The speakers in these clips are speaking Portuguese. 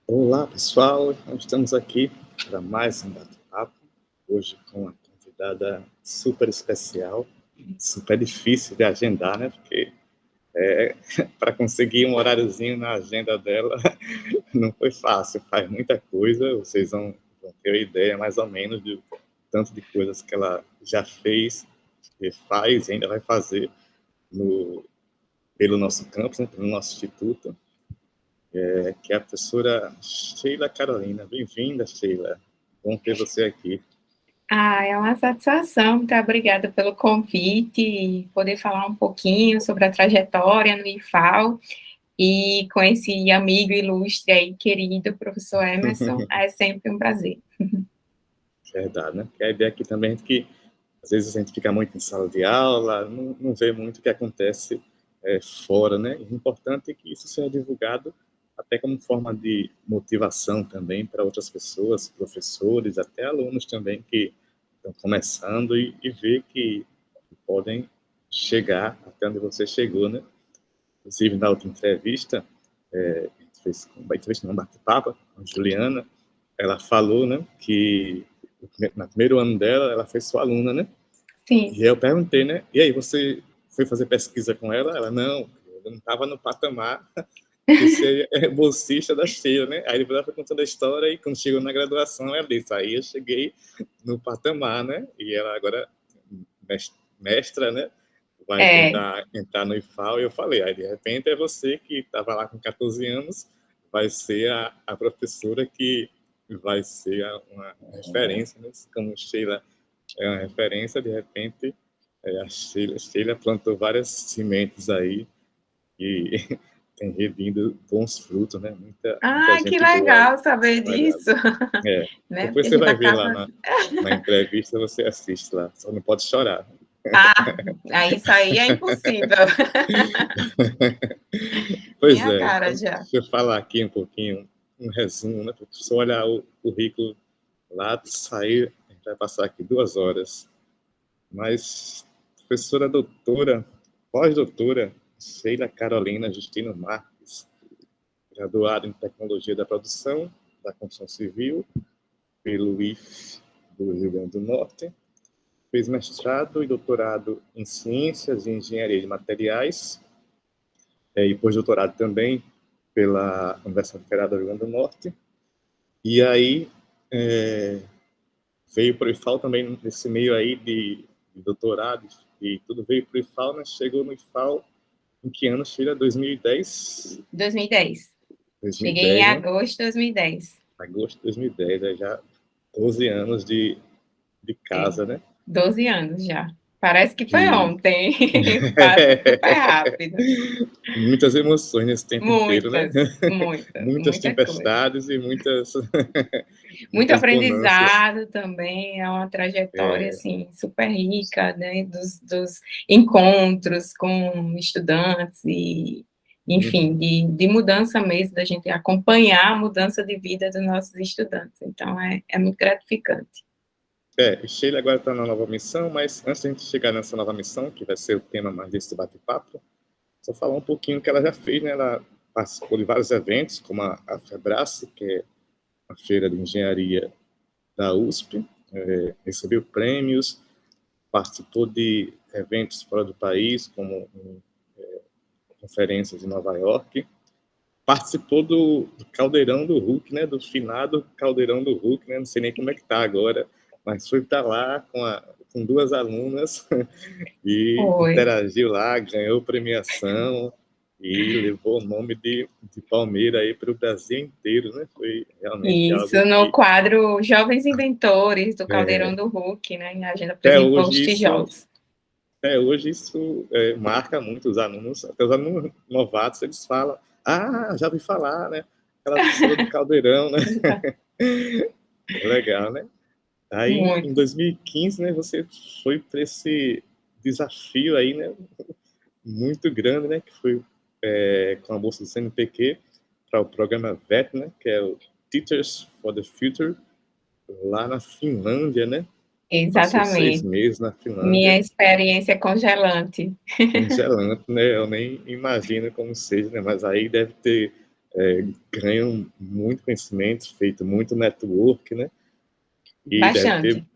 Olá, pessoal. Nós estamos aqui para mais um bate-papo. Hoje com uma convidada super especial, super difícil de agendar, né? Porque para conseguir um horáriozinho na agenda dela não foi fácil. Faz muita coisa. Vocês vão ter uma ideia mais ou menos do tanto de coisas que ela já fez, e faz e ainda vai fazer no, pelo nosso campus, né? Pelo nosso instituto. Que é a professora Sheila Carolina. Bem-vinda, Sheila. Bom ter você aqui. É uma satisfação. Muito obrigada pelo convite e poder falar um pouquinho sobre a trajetória no IFAL e com esse amigo ilustre aí, querido, professor Emerson, é sempre um prazer. Verdade, né? Porque a ideia aqui também é que, às vezes, a gente fica muito em sala de aula, não vê muito o que acontece fora, né? E o importante é que isso seja divulgado até como forma de motivação também para outras pessoas, professores, até alunos também que estão começando e ver que podem chegar até onde você chegou, né? Inclusive, na outra entrevista, a gente fez uma entrevista, um bate-papo com a Juliana, ela falou, né, que no primeiro ano dela, ela foi sua aluna, né? Sim. E aí eu perguntei, né, e aí, você foi fazer pesquisa com ela? Ela, não, eu não estava no patamar de ser bolsista da Sheila, né? Aí depois ela foi contando a história e quando chegou na graduação, ela disse, aí eu cheguei no patamar, né? E ela agora mestra, né? Vai tentar entrar no IFAL, e eu falei, aí de repente é você que estava lá com 14 anos, vai ser a professora que vai ser uma referência, né? Como Sheila é uma referência, de repente Sheila plantou várias sementes aí e tem rendido bons frutos, né? Muita Que gente boa aí legal saber trabalhando. disso. Né? Depois Porque a você gente vai ver lá acaba... na entrevista, você assiste lá, só não pode chorar. Isso aí é impossível. Pois Minha é, cara então, já. deixa eu falar aqui um pouquinho, um resumo, né? Porque se eu olhar o currículo lá, sair, a gente vai passar aqui 2 horas. Mas, professora doutora, pós-doutora, Sheila Carolina Justino Marques, graduada em Tecnologia da Produção, da Construção Civil, pelo IF do Rio Grande do Norte, fez mestrado e doutorado em Ciências e Engenharia de Materiais, e pós-doutorado também pela Universidade Federal do Rio Grande do Norte. E aí veio para o IFAL também nesse meio aí de doutorado e tudo veio para o IFAL, mas chegou no IFAL em que ano, Sheila? 2010? 2010. Cheguei em 2010, né? agosto de 2010. Agosto de 2010, aí já 12 anos de casa, né? 12 anos já. Parece que foi E ontem. Passa super rápido. muitas emoções nesse tempo inteiro, né? Muitas, muitas, Muitas muita coisa. tempestades e muitas, Muito muitas bonanças. aprendizado também, é uma trajetória, assim, super rica, né, dos encontros com estudantes e, enfim, de mudança mesmo, da gente acompanhar a mudança de vida dos nossos estudantes. Então, é muito gratificante. Sheila agora está na nova missão, mas antes de a gente chegar nessa nova missão, que vai ser o tema mais desse bate-papo, só falar um pouquinho que ela já fez, né? Ela participou de vários eventos, como a FEBRACE, que é a Feira de Engenharia da USP, recebeu prêmios, participou de eventos fora do país, como conferências em Nova York, participou do Caldeirão do Hulk, né? Do finado Caldeirão do Hulk, né? Não sei nem como é que está agora, mas foi estar lá com 2 alunas e Foi. interagiu lá, ganhou premiação e levou o nome de Palmeira aí para o Brasil inteiro, né? Foi realmente algo Isso, no que quadro Jovens Inventores, do Caldeirão é, do Hulk, né, na agenda até apresentou os hoje isso tijolos. marca muito os alunos, até os alunos novatos, eles falam, já ouvi falar, né? Aquela professora do Caldeirão, né? Legal, né? Aí, em Muito. 2015, né, você foi para esse desafio aí, né, muito grande, né, que foi com a bolsa do CNPq para o programa VET, né, que é o Teachers for the Future, lá na Finlândia, né? Passou 6 Exatamente. meses na Minha Finlândia, experiência congelante. congelante, né? Eu nem imagino como seja, né? Mas aí deve ter ganham muito conhecimento, feito muito network, né? E deve ter, Bastante.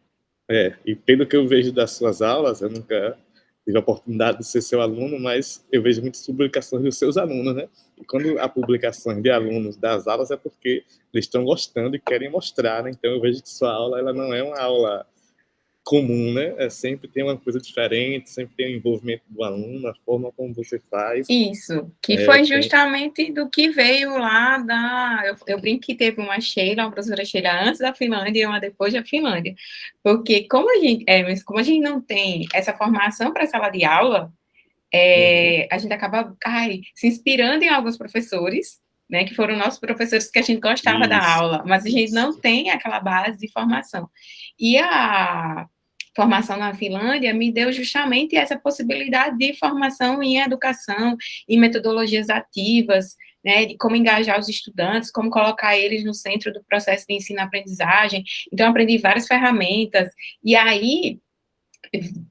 e pelo que eu vejo das suas aulas, eu nunca tive a oportunidade de ser seu aluno, mas eu vejo muitas publicações dos seus alunos, né? E quando há publicações de alunos das aulas é porque eles estão gostando e querem mostrar, né? Então eu vejo que sua aula ela não é uma aula comum, né? Sempre tem uma coisa diferente, sempre tem o envolvimento do aluno, a forma como você faz. Isso, que foi Tem... justamente do que veio lá da... Eu brinco que teve uma Sheila, uma professora Sheila antes da Finlândia e uma depois da Finlândia, porque como a gente não tem essa formação para sala de aula, a gente acaba se inspirando em alguns professores, né, que foram nossos professores que a gente gostava da Isso, aula, mas a gente não isso. tem aquela base de formação. E a formação na Finlândia me deu justamente essa possibilidade de formação em educação, em metodologias ativas, né, de como engajar os estudantes, como colocar eles no centro do processo de ensino-aprendizagem. Então, eu aprendi várias ferramentas, e aí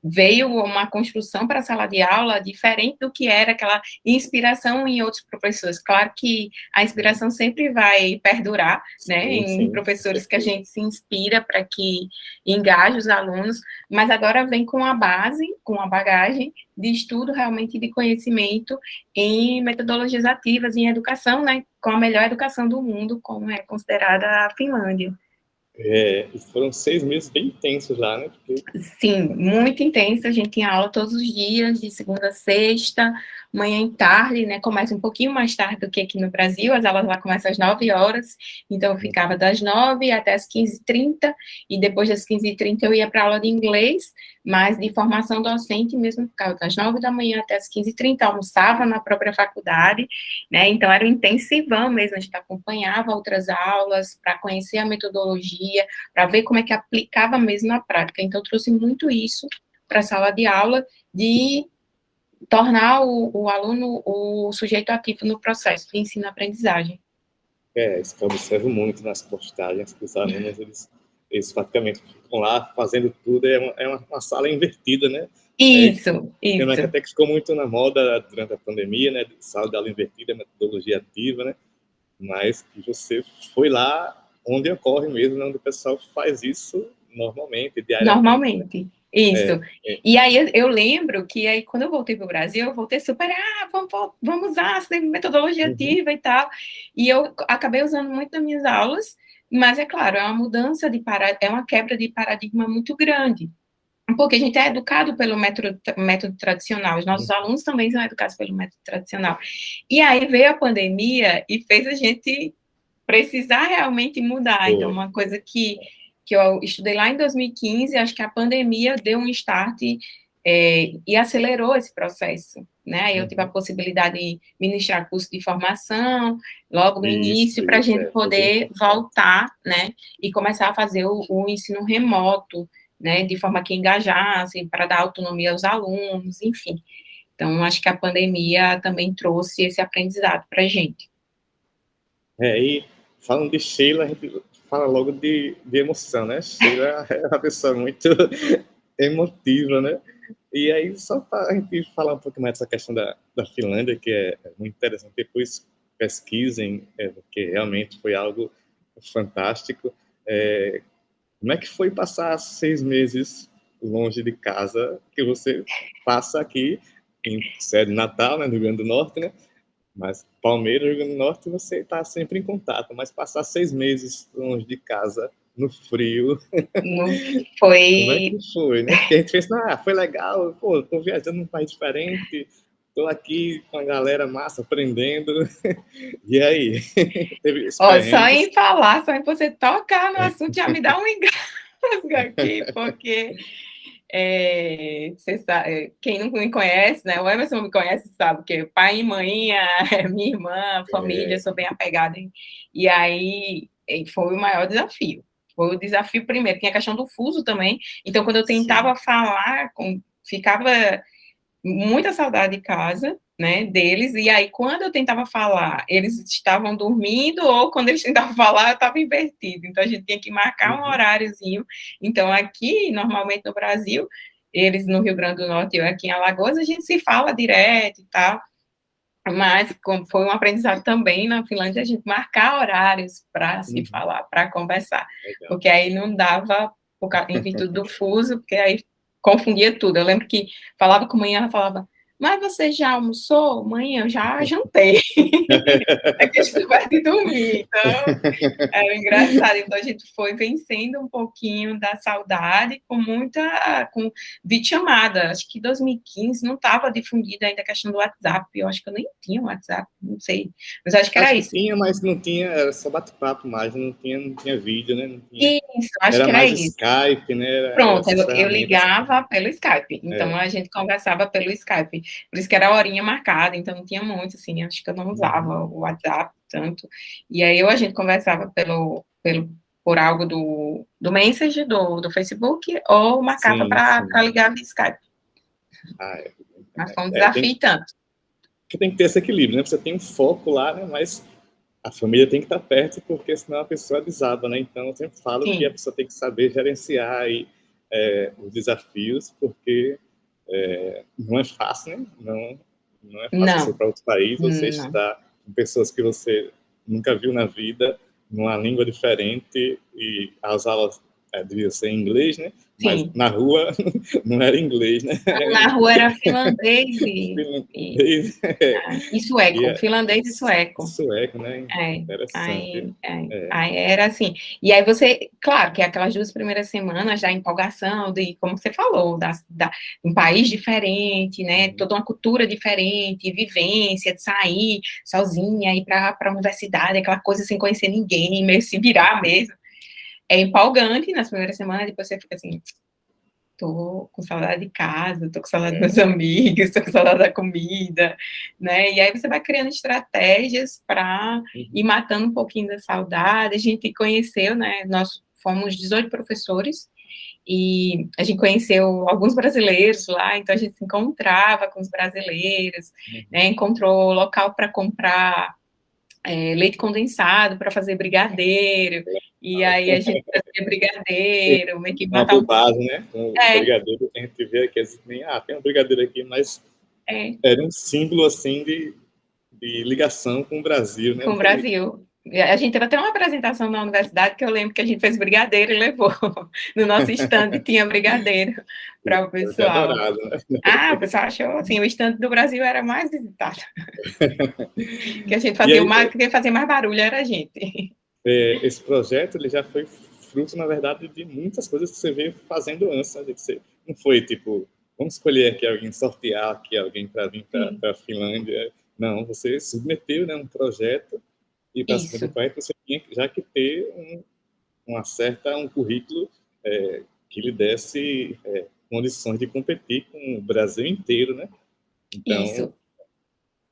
veio uma construção para a sala de aula diferente do que era aquela inspiração em outros professores. Claro que a inspiração sempre vai perdurar, né, Sim, em sim, com professores que a certeza. gente se inspira para que engaje os alunos, mas agora vem com a base, com a bagagem de estudo realmente de conhecimento em metodologias ativas, em educação, né, com a melhor educação do mundo, como é considerada a Finlândia. E foram 6 meses bem intensos lá, né? Porque... Sim, muito intensa. A gente tinha aula todos os dias, de segunda a sexta, manhã e tarde, né? Começa um pouquinho mais tarde do que aqui no Brasil, as aulas lá começam às 9 horas, então eu ficava das 9 até as 15h30, e depois das 15h30 eu ia para aula de inglês, mas de formação docente mesmo, ficava das 9 da manhã até as 15h30, almoçava na própria faculdade, né? Então era um intensivão mesmo, a gente acompanhava outras aulas para conhecer a metodologia, para ver como é que aplicava mesmo na prática. Então, trouxe muito isso para a sala de aula, de tornar o aluno o sujeito ativo no processo de ensino-aprendizagem. Isso que eu observo muito nas postagens, que os alunos, eles praticamente ficam lá fazendo tudo, uma sala invertida, né? Tem uma que Isso. até que ficou muito na moda durante a pandemia, né? Sala de aula invertida, metodologia ativa, né? Mas que você foi lá onde ocorre mesmo, né? Onde o pessoal faz isso normalmente, diariamente, né? Normalmente. Isso. É, é. E aí eu lembro que aí quando eu voltei para o Brasil, eu voltei super, vamos usar essa metodologia Uhum. ativa e tal. E eu acabei usando muito nas minhas aulas, mas é claro, é uma mudança é uma quebra de paradigma muito grande. Porque a gente é educado pelo método tradicional, os nossos alunos também são educados pelo método tradicional. E aí veio a pandemia e fez a gente precisar realmente mudar. Então, Foi. uma coisa que eu estudei lá em 2015, acho que a pandemia deu um start e acelerou esse processo. Né? Aí eu tive a Uhum. possibilidade de ministrar curso de formação, logo no início, para a Isso, gente foi bem poder importante. voltar, né, e começar a fazer o ensino remoto, né, de forma que engajasse, para dar autonomia aos alunos, enfim. Então, acho que a pandemia também trouxe esse aprendizado para a gente. E falando de Sheila, a gente fala logo de emoção, né? Sheila é uma pessoa muito emotiva, né? E aí, só para a gente falar um pouco mais dessa questão da Finlândia, que é muito interessante, depois pesquisem, porque realmente foi algo fantástico. Como é que foi passar 6 meses longe de casa, que você passa aqui em sede natal, né, no Rio Grande do Norte, né? Mas Palmeiras, Rio Grande do Norte, você está sempre em contato, mas passar 6 meses longe de casa, no frio, como é que Foi foi, né? Porque a gente pensa, foi legal, pô, tô viajando num país diferente, tô aqui com a galera massa, aprendendo, e aí? Teve esses Ó, só perrengues? em falar, só em você tocar no assunto já me dá um engasgo aqui, porque você sabe, quem não me conhece, né? O Emerson me conhece, sabe, que pai e mãe, minha irmã, família, É, sou bem apegada. E aí foi o maior desafio. Foi o desafio primeiro, tem a questão do fuso também. Então, quando eu sim. tentava falar, ficava muita saudade de casa, né, deles, e aí quando eu tentava falar, eles estavam dormindo, ou quando eles tentavam falar, eu estava invertido, então a gente tinha que marcar um Uhum. horáriozinho. Então aqui, normalmente no Brasil, eles no Rio Grande do Norte, eu aqui em Alagoas, a gente se fala direto e tal, Mas como foi um aprendizado também na Finlândia, a gente marcar horários para se Uhum. falar, para conversar, Legal. porque aí não dava, em virtude do fuso, porque aí confundia tudo. Eu lembro que falava com a mãe, ela falava, mas você já almoçou? Mãe, eu já jantei. É que a gente vai dormir, então era engraçado, então a gente foi vencendo um pouquinho da saudade com videochamada. Acho que 2015 não estava difundida ainda a questão do WhatsApp, eu acho que eu nem tinha WhatsApp, não sei, mas acho que Acho era que isso. tinha, mas não tinha, era só bate-papo mais, não tinha vídeo, né? Não tinha, Isso, acho era que era mais isso. Skype, né? Era Pronto, essas eu ferramentas. ligava pelo Skype, então É. a gente conversava pelo Skype, por isso que era a horinha marcada, então não tinha muito, assim, acho que eu não Uhum. usava o WhatsApp tanto, e aí ou a gente conversava por algo do Messenger, do Facebook, ou marcava Sim, para sim. ligar via Skype, Ah, é. mas foi um É, tem, desafio e tanto. que tem que ter esse equilíbrio, né? Você tem um foco lá, né? Mas a família tem que estar perto, porque senão a pessoa desaba, né? Então, eu sempre falo que a Sim, pessoa tem que saber gerenciar aí, os desafios, porque não é fácil, né? Não é fácil você ir não, para outro país, você não, estudar com pessoas que você nunca viu na vida, numa língua diferente, e as aulas deviam ser em inglês, né? Mas sim. na rua não era inglês, né? Na rua era finlandês Finlandês, e e sueco, finlandês e sueco. sueco, né? É, Interessante. É. aí era assim. E aí você, claro, que aquelas 2 primeiras semanas da empolgação, de, como você falou, um país diferente, né? Uhum. Toda uma cultura diferente, vivência, de sair sozinha, ir para a universidade, aquela coisa sem conhecer ninguém, meio se virar mesmo. É empolgante nas primeiras semanas, depois você fica assim, tô com saudade de casa, tô com saudade dos meus É. amigos, tô com saudade da comida, né? E aí você vai criando estratégias para ir Uhum. matando um pouquinho da saudade. A gente conheceu, né? Nós fomos 18 professores e a gente conheceu alguns brasileiros lá, então a gente se encontrava com os brasileiros, Uhum. né? Encontrou local para comprar leite condensado para fazer brigadeiro. E aí a gente fazia brigadeiro, meio que Uma matar um pouco. bobagem, né? Com o É, brigadeiro, a gente vê que nem, tem um brigadeiro aqui, mas é. era um símbolo, assim, de ligação com o Brasil, né? Com o Brasil. A gente teve até uma apresentação na universidade que eu lembro que a gente fez brigadeiro e levou. No nosso stand tinha brigadeiro para o Deve ter pessoal. adorado, né? Ah, o pessoal achou assim, o stand do Brasil era mais visitado. Que a gente E fazia aí, mais, quem fazia mais barulho era a gente. esse projeto, ele já foi fruto, na verdade, de muitas coisas que você veio fazendo antes, né? Você não foi, tipo, vamos escolher aqui alguém, sortear aqui alguém para vir para Sim, a Finlândia. Não, você submeteu, né, um projeto, e para submeter o isso, projeto você tinha já que ter um currículo que lhe desse condições de competir com o Brasil inteiro, né? Então, isso,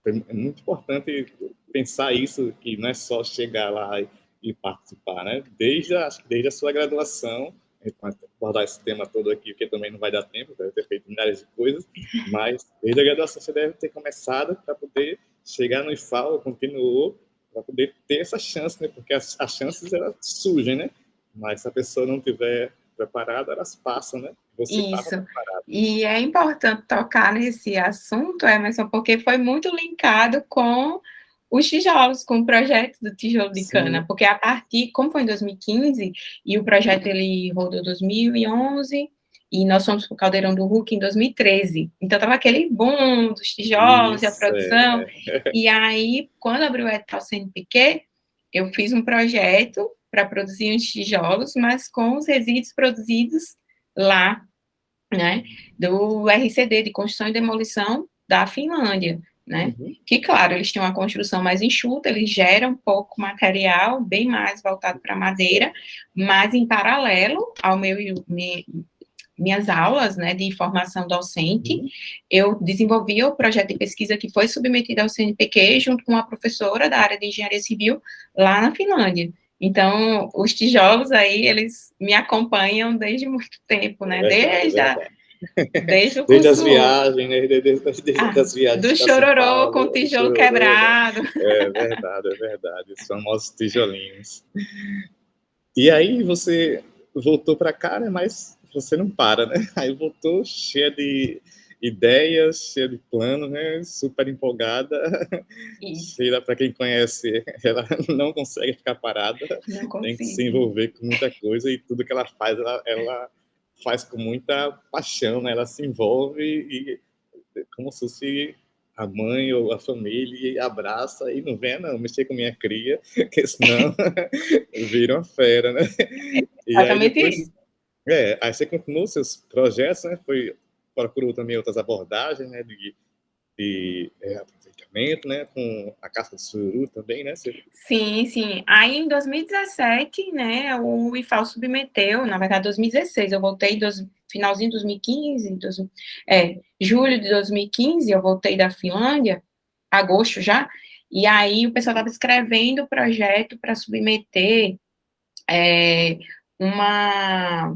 é muito importante pensar isso, que não é só chegar lá e participar, né? Acho que desde a sua graduação, a gente vai abordar esse tema todo aqui, porque também não vai dar tempo, deve ter feito milhares de coisas, mas desde a graduação você deve ter começado para poder chegar no IFAL, continuou, para poder ter essa chance, né? Porque as chances, elas surgem, né? Mas se a pessoa não tiver preparada, elas passam, né? Você estava isso. preparado. E é importante tocar nesse assunto, Emerson, porque foi muito linkado com os tijolos, com o projeto do tijolo de cana, Sim, porque a partir, como foi em 2015, e o projeto ele rodou 2011, e nós fomos para o Caldeirão do Hulk em 2013. Então, estava aquele boom dos tijolos e a isso, produção. E aí, quando abriu o edital CNPq, eu fiz um projeto para produzir uns tijolos, mas com os resíduos produzidos lá, né, do RCD, de Construção e Demolição da Finlândia, né, Uhum. que, claro, eles têm uma construção mais enxuta, eles geram pouco material, bem mais voltado para madeira, mas em paralelo ao minhas aulas, né, de formação docente, Uhum. eu desenvolvia o projeto de pesquisa que foi submetido ao CNPq junto com uma professora da área de engenharia civil lá na Finlândia. Então, os tijolos aí, eles me acompanham desde muito tempo, É né? verdade, é verdade. Desde o Desde as curso viagens, né? Desde as viagens do para São chororô com o Paulo, do tijolo Chororô, né? quebrado. É verdade, é verdade. Os famosos tijolinhos. E aí você voltou para cá, né? Mas você não para, né? Aí voltou cheia ideias, cheia de plano, né? Super empolgada. Isso, Sheila, para quem conhece, ela não consegue ficar parada, não tem que se consigo. envolver com muita coisa e tudo que ela faz, ela faz com muita paixão, né? Ela se envolve e como se fosse a mãe ou a família e abraça e não vem, não, mexer com minha cria, que senão vira uma fera, né? E aí Exatamente depois, isso. aí você continuou seus projetos, né? Procurou também outras abordagens, né? De aproveitamento, né? Com a casca de sururu também, né? Você... Sim, sim. Aí em 2017, né, o IFAL submeteu, na verdade 2016, eu voltei finalzinho de 2015, julho de 2015, eu voltei da Finlândia, agosto já, e aí o pessoal estava escrevendo o projeto para submeter é, uma,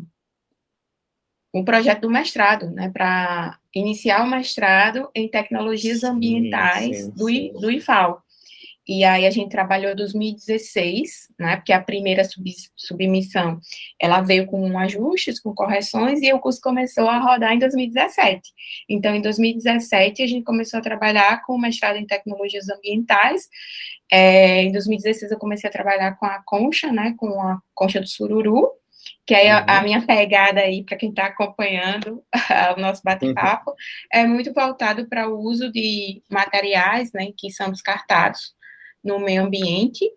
um projeto do mestrado, né, para iniciar o mestrado em tecnologias Sim, ambientais sim, sim. do IFAL. E aí a gente trabalhou em 2016, né, porque a primeira submissão, ela veio com ajustes, com correções, e o curso começou a rodar em 2017. Então, em 2017, a gente começou a trabalhar com o mestrado em tecnologias ambientais. Em 2016, eu comecei a trabalhar com a concha, né, com a concha do sururu, que aí a Uhum. minha pegada aí, para quem está acompanhando o nosso bate-papo, é muito voltado para o uso de materiais, né, que são descartados no meio ambiente,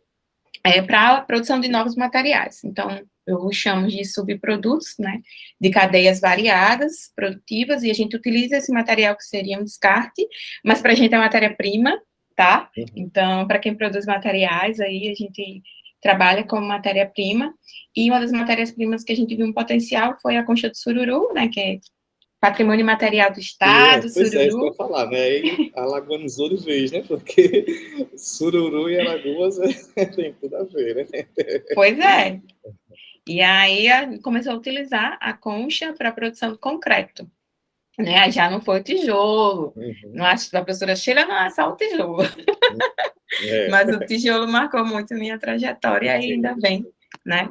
para a produção de novos materiais. Então, eu chamo de subprodutos, né, de cadeias variadas, produtivas, e a gente utiliza esse material que seria um descarte, mas para a gente é matéria-prima, tá? Uhum. Então, para quem produz materiais, aí a gente trabalha como matéria-prima, e uma das matérias-primas que a gente viu um potencial foi a concha do sururu, né, que é patrimônio material do estado, Pois é, isso que eu sururu. ia falar, né? E alagoanizou de vez, né? Porque sururu e Alagoas tem tudo a ver, né? Pois é. E aí começou a utilizar a concha para a produção de concreto, né? Já não foi o tijolo. Uhum. Não acho que a professora Sheila não é só o tijolo, mas o tijolo marcou muito minha trajetória e ainda bem, né?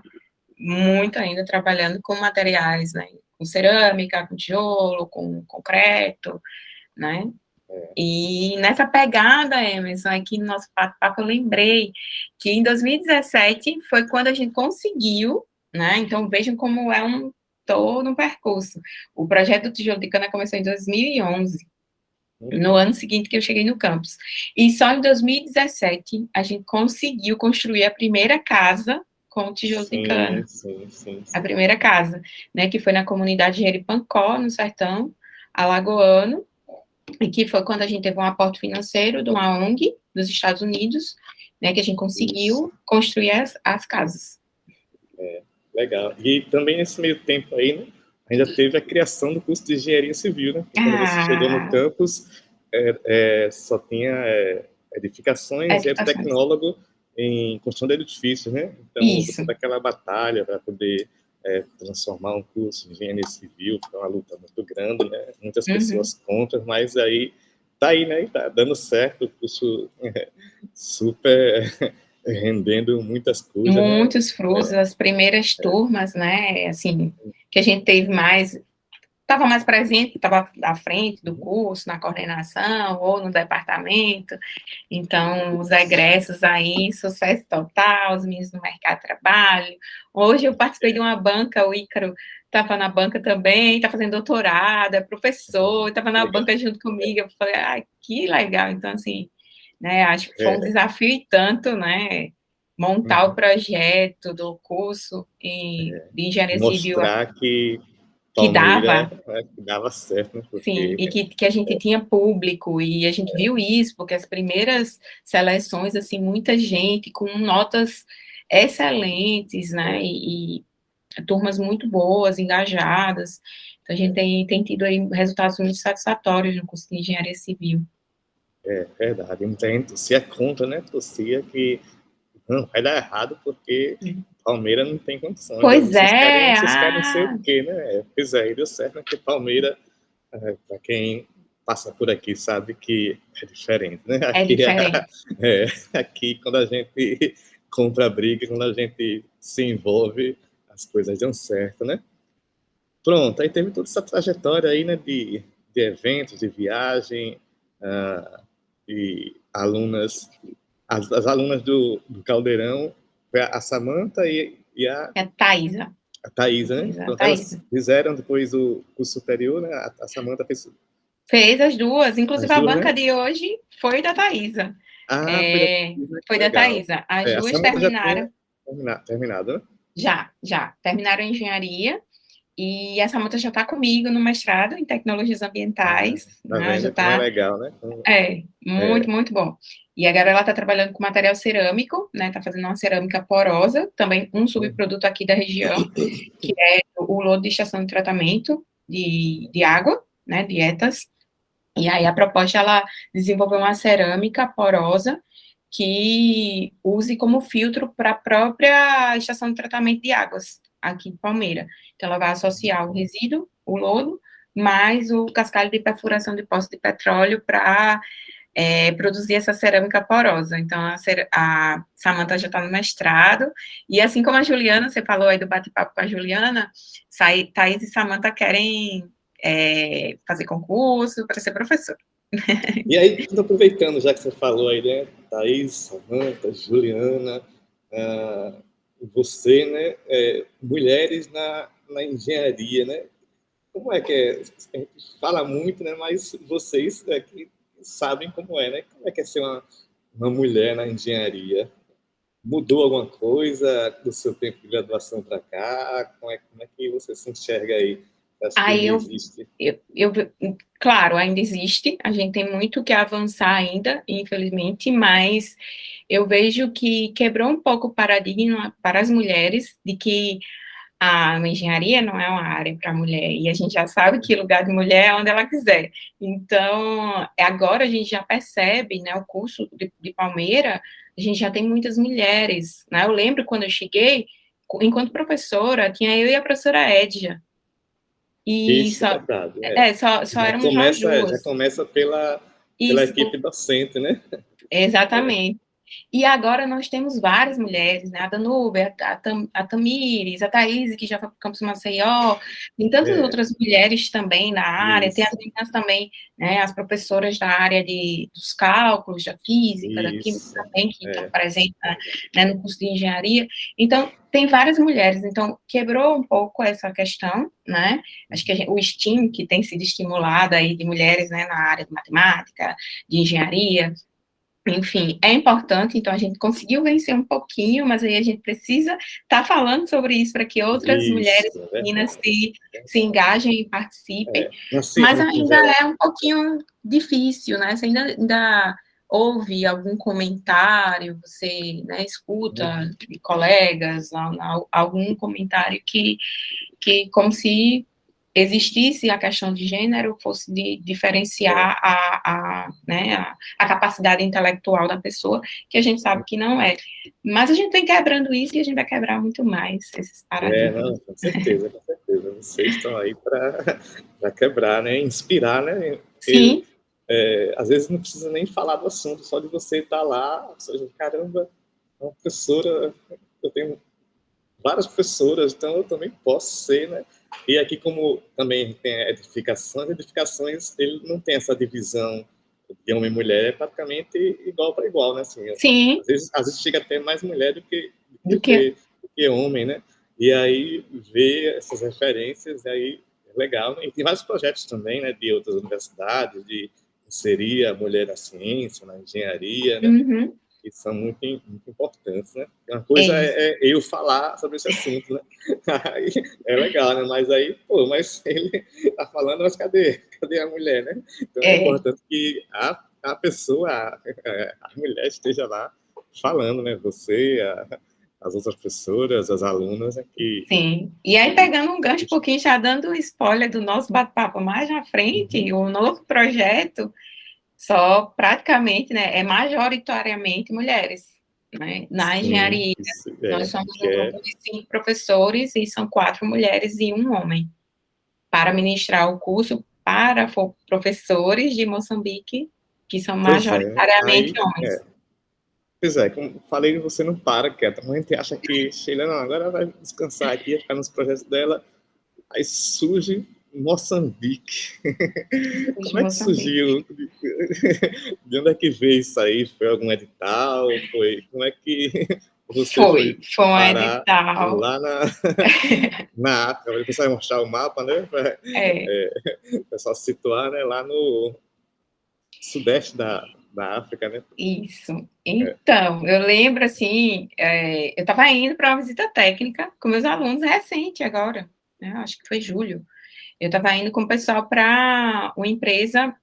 Muito ainda trabalhando com materiais, né? Com cerâmica, com tijolo, com concreto, né? E nessa pegada, Emerson, aqui no nosso papo, eu lembrei que em 2017 foi quando a gente conseguiu, né? Então vejam como é todo um percurso. O projeto do tijolo de cana começou em 2011, no ano seguinte que eu cheguei no campus. E só em 2017 a gente conseguiu construir a primeira casa com o tijolo de Sim, cana. sim, sim, A sim. primeira casa, né? Que foi na comunidade de Jeripancó, no sertão alagoano, e que foi quando a gente teve um aporte financeiro de uma ONG dos Estados Unidos, né, que a gente Isso, conseguiu construir as casas. legal. E também nesse meio tempo aí, né, ainda teve a criação do curso de engenharia civil, né? Quando você chegou no Ah, campus, só tinha edificações e era edificações. tecnólogo em construção de edifícios, né? Então, houve Isso. toda aquela batalha para poder transformar um curso de engenharia civil, foi uma luta muito grande, né? Muitas Uhum. pessoas contra, mas aí tá aí, né? Tá dando certo, o curso super rendendo muitas coisas, né? Muitos frutos, as primeiras turmas, né, assim, que a gente teve mais, estava mais presente, estava à frente do Uhum. curso, na coordenação, ou no departamento. Então, os egressos aí, sucesso total, os meninos no mercado de trabalho. Hoje eu participei de uma banca, o Ícaro estava na banca também, está fazendo doutorado, é professor, estava na Legal. banca junto comigo. Eu falei, ai, que legal. Então, assim, né, acho que foi um É, desafio e tanto, né, montar o uhum. projeto do curso de engenharia civil Mostrar que que Palmeira dava. dava certo, né? Sim, Porque e que a gente tinha público, e a gente viu isso, porque as primeiras seleções, assim, muita gente com notas excelentes, né, e turmas muito boas, engajadas, então a gente tem tido aí resultados muito satisfatórios no curso de engenharia civil. é verdade, muita gente torcia contra, né? Torcia que não vai dar errado porque Palmeira não tem condições. Pois é, Vocês querem ser o quê, né? Pois é, e deu certo, né? Porque Palmeira, para quem passa por aqui, sabe que é diferente, né? é Aqui, diferente. aqui quando a gente compra briga, quando a gente se envolve, as coisas dão certo, né? Pronto, aí teve toda essa trajetória aí, né, de eventos, de viagem, e alunas, as alunas do Caldeirão, foi a Samantha e É Thaisa. a Thaisa, né? Então, elas fizeram depois o curso superior, né? A Samantha fez Fez as duas, inclusive as a duas, banca né? de hoje foi da Thaisa. Foi da Thaisa, Foi que da legal. Thaisa. As A duas Samantha já tinha terminaram, terminado, né? já. Terminaram engenharia. E a Samantha já está comigo no mestrado em tecnologias ambientais, Tá né? Já vendo? Como é está, legal, né? muito, muito bom. E agora ela está trabalhando com material cerâmico, né? Está fazendo uma cerâmica porosa, também um subproduto aqui da região, que é o lodo de estação de tratamento de água, né? Dietas. E aí a proposta, ela desenvolveu uma cerâmica porosa que use como filtro para a própria estação de tratamento de águas aqui em Palmeira. Então, ela vai associar o resíduo, o lodo, mais o cascalho de perfuração de poços de petróleo para produzir essa cerâmica porosa. Então, a Samantha já está no mestrado, e assim como a Juliana, você falou aí do bate-papo com a Juliana, Thaís e Samantha querem fazer concurso para ser professora. E aí, aproveitando, já que você falou aí, né? Thaís, Samantha, Juliana, você, né? Mulheres na engenharia, né? Como é que é? A gente fala muito, né? Mas vocês que sabem como é, né? Como é que é ser uma mulher na engenharia? Mudou alguma coisa do seu tempo de graduação para cá? Como é que você se enxerga aí? Acho que Aí ainda existe. claro, ainda existe, a gente tem muito que avançar ainda, infelizmente, mas eu vejo que quebrou um pouco o paradigma para as mulheres de que a engenharia não é uma área para mulher, e a gente já sabe que lugar de mulher é onde ela quiser. Então, agora a gente já percebe, né, o curso de Palmeira, a gente já tem muitas mulheres, né? Eu lembro quando eu cheguei, enquanto professora, tinha eu e a professora Edja, e Isso é verdade. só éramos nós Já duas. começa pela Isso, equipe docente, né? exatamente. E agora nós temos várias mulheres, né? A Danube, a Tamires, a Thaís, que já foi para o Campus Maceió, tem tantas É, outras mulheres também na área, tem as isso, meninas também, né? As professoras da área dos cálculos, da física, da química isso. também, que estão É, presentes, né, no curso de engenharia. Então, tem várias mulheres, então quebrou um pouco essa questão, né? Acho que o STEAM, que tem sido estimulado aí de mulheres, né, na área de matemática, de engenharia, enfim, é importante, então a gente conseguiu vencer um pouquinho, mas aí a gente precisa estar falando sobre isso para que outras mulheres isso, é meninas verdade. se engajem e participem, mas Vamos ainda ver. é um pouquinho difícil, né? Você ainda ouve algum comentário, você, né, escuta de colegas, algum comentário que como se existisse a questão de gênero, fosse de diferenciar né, a capacidade intelectual da pessoa, que a gente sabe que não é. Mas a gente vem quebrando isso e a gente vai quebrar muito mais esses paradigmas. Não, com certeza, com certeza. Vocês estão aí para quebrar, né? Inspirar, né? Porque Sim, às vezes não precisa nem falar do assunto, só de você estar lá, ou seja, caramba, uma professora, eu tenho várias professoras, então eu também posso ser, né? E aqui, como também tem edificações, ele não tem essa divisão de homem e mulher, é praticamente igual para igual, né? Assim, sim, às vezes chega até mais mulher do que do que homem, né? E aí ver essas referências, aí é legal. E tem vários projetos também, né? De outras universidades, de inserir a mulher na ciência, na engenharia, né? uhum, Que são muito importantes, né? Uma é coisa isso. é eu falar sobre esse assunto, né? Aí é legal, né? Mas aí, mas ele tá falando, mas cadê a mulher, né? Então é É, importante que a pessoa, a mulher esteja lá falando, né? Você, as outras professoras, as alunas, sim. E aí, que pegando um gancho um pouquinho, já dando um spoiler do nosso bate-papo mais na frente, uhum, o novo projeto só praticamente, né, é majoritariamente mulheres, né, na sim, engenharia. isso Nós somos que um é grupo de 5 professores e são 4 mulheres e um homem, para ministrar o curso para professores de Moçambique, que são pois é, majoritariamente homens. pois é, como falei, você não para quieta. A gente acha que Sheila, não, agora vai descansar aqui, vai ficar nos projetos dela. Aí surge Moçambique. De Como é que Moçambique. surgiu? De onde é que veio isso aí? Foi algum edital? Foi? Como é que você foi Foi um parar edital. lá na África? O pessoal ia mostrar o mapa, né? Para É, o pessoal se situar, né? Lá no sudeste da África, né? isso. É. Então, eu lembro assim, eu estava indo para uma visita técnica com meus alunos recente agora, né? Acho que foi julho. Eu estava indo com o pessoal para uma empresa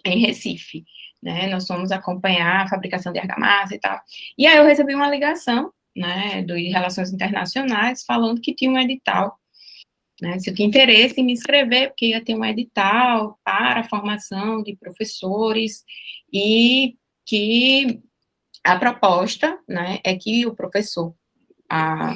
em Recife, né? Nós fomos acompanhar a fabricação de argamassa e tal. E aí eu recebi uma ligação, né, do Relações Internacionais, falando que tinha um edital, né? Se eu tinha interesse em me inscrever, porque ia ter um edital para a formação de professores e que a proposta, né, é que o professor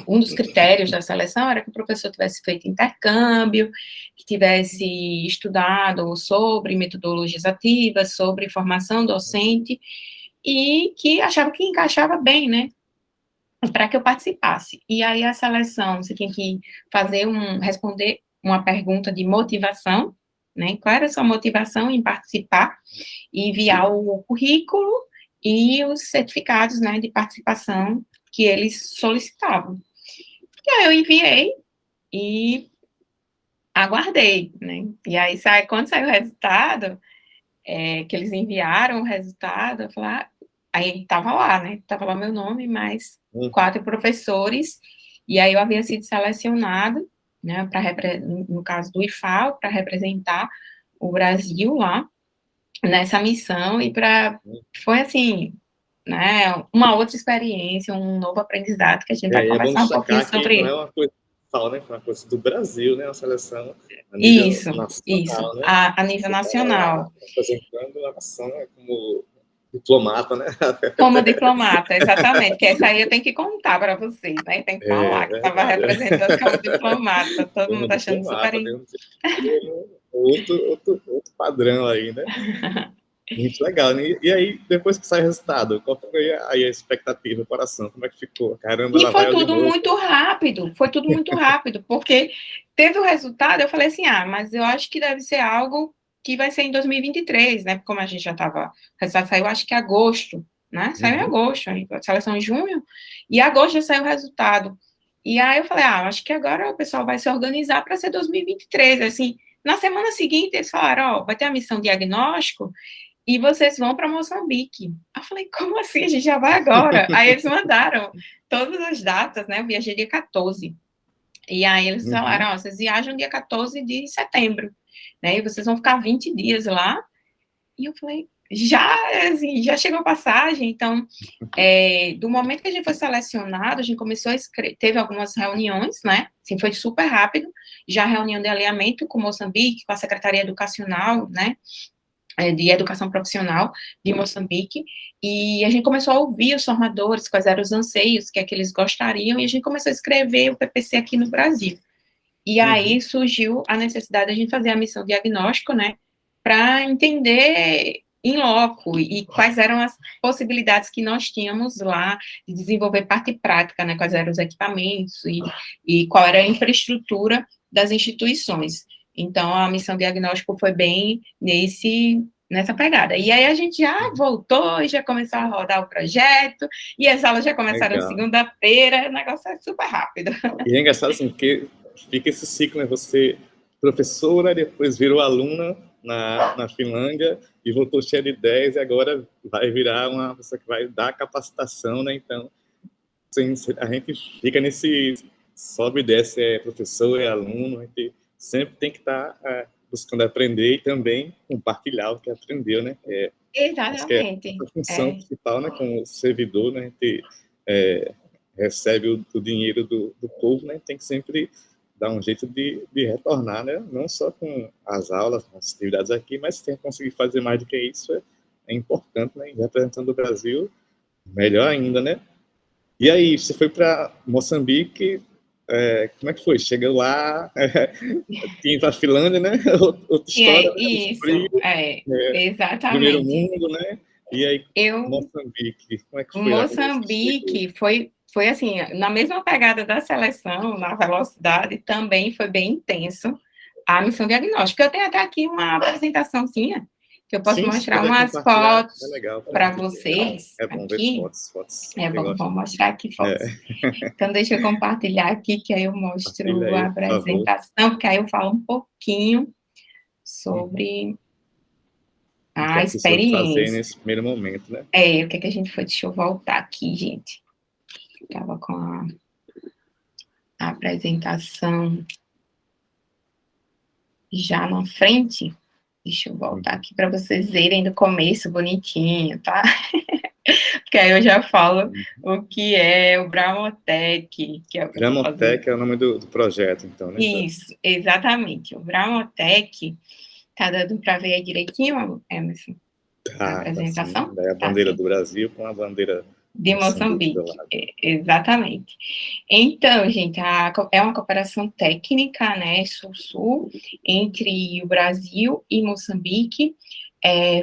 um dos critérios da seleção era que o professor tivesse feito intercâmbio, que tivesse estudado sobre metodologias ativas, sobre formação docente, e que achava que encaixava bem, né, para que eu participasse. E aí a seleção, você tinha que responder uma pergunta de motivação, né, qual era a sua motivação em participar, e enviar o currículo e os certificados, né, de participação que eles solicitavam. E aí eu enviei e aguardei, né? E aí quando saiu o resultado, que eles enviaram o resultado, eu falei, aí estava lá, né? Estava lá meu nome, mais 4 professores, e aí eu havia sido selecionado, né, no caso do IFAO, para representar o Brasil lá, nessa missão, foi assim, né, uma outra experiência, um novo aprendizado, que a gente vai É bom conversar um pouquinho destacar que não é sobre uma coisa só, né? Foi uma coisa do Brasil, né? Uma seleção a nível isso, nacional, né? a nível Você estava lá nacional. representando a nação, né? Como diplomata, né? Como diplomata, exatamente, que essa aí eu tenho que contar para vocês, né? Tem que É falar que estava verdade. representando como diplomata, todo Como mundo achando super. diplomata, tem outro padrão aí, né? Muito legal, né? E aí, depois que sai o resultado, qual foi aí a expectativa, o coração? Como é que ficou? Caramba, E lá vai eu de novo. foi tudo muito rápido, porque teve o resultado, eu falei assim, mas eu acho que deve ser algo que vai ser em 2023, né? Como a gente já estava, o resultado saiu acho que em agosto, né? Saiu em agosto, a seleção em junho, e em agosto já saiu o resultado. E aí eu falei, acho que agora o pessoal vai se organizar para ser 2023, assim. Na semana seguinte, eles falaram, vai ter a missão diagnóstico, e vocês vão para Moçambique. Eu falei, como assim? A gente já vai agora? Aí eles mandaram todas as datas, né? Eu viajei dia 14. E aí eles falaram, vocês viajam dia 14 de setembro, né? E vocês vão ficar 20 dias lá. E eu falei, assim, já chegou a passagem, então, do momento que a gente foi selecionado, a gente começou a teve algumas reuniões, né? Assim, foi super rápido, já reunião de alinhamento com Moçambique, com a Secretaria Educacional, né? De Educação Profissional de Moçambique, e a gente começou a ouvir os formadores, quais eram os anseios, que é que eles gostariam, e a gente começou a escrever o PPC aqui no Brasil. E aí surgiu a necessidade de a gente fazer a missão diagnóstico, né, para entender em loco e quais eram as possibilidades que nós tínhamos lá de desenvolver parte prática, né, quais eram os equipamentos e qual era a infraestrutura das instituições. Então, a missão diagnóstico foi bem nessa pegada. E aí a gente já voltou e já começou a rodar o projeto, e as aulas já começaram Legal. segunda-feira, o negócio é super rápido. E é engraçado assim, porque fica esse ciclo, né? Você professora, depois virou aluna na Finlândia e voltou cheia de ideias e agora vai virar uma pessoa que vai dar capacitação, né? Então, assim, a gente fica nesse sobe e desce, é professor, é aluno, a gente sempre tem que estar buscando aprender e também compartilhar o que aprendeu, né? Acho que é Exatamente. a função principal, né? Como servidor, né? A gente recebe o dinheiro do povo, né? Tem que sempre dar um jeito de retornar, né? Não só com as aulas, com as atividades aqui, mas tem que conseguir fazer mais do que isso é importante, né? E representando o Brasil, melhor ainda, né? E aí, você foi para Moçambique, como é que foi? Chegou lá, tinha para a Finlândia, né? Outra história, né? O Isso, frio, primeiro exatamente. mundo, né? E aí, Eu, Moçambique, como é que foi lá quando você chegou? Moçambique foi assim, na mesma pegada da seleção, na velocidade, também foi bem intenso, a missão diagnóstica. Eu tenho até aqui uma apresentaçãozinha, que eu posso Sim, se mostrar puder umas compartilhar, é fotos legal. para vocês É bom ver aqui. fotos. É Eu bom, gosto. vou mostrar aqui fotos. É, Então, deixa eu compartilhar aqui, que aí eu compartilha mostro a aí, por favor. apresentação, porque aí eu falo um pouquinho Uhum. sobre O que a é que você vai fazer experiência. nesse primeiro momento, né? O que é que a gente foi? Deixa eu voltar aqui, gente. Estava com a apresentação já na frente. Deixa eu voltar Uhum. aqui para vocês verem do começo, bonitinho, tá? Porque aí eu já falo o que é o Bramotec, que é o que eu estou fazendo. Gramotec é o nome do projeto, então, né? Isso, exatamente. O Bramotec, tá dando para ver aí direitinho, Emerson, a Tá sim. apresentação? Daí a Tá bandeira sim. do Brasil com a bandeira de De Moçambique do Moçambique, lado. exatamente. Então, gente, é uma cooperação técnica, né, sul-sul, entre o Brasil e Moçambique.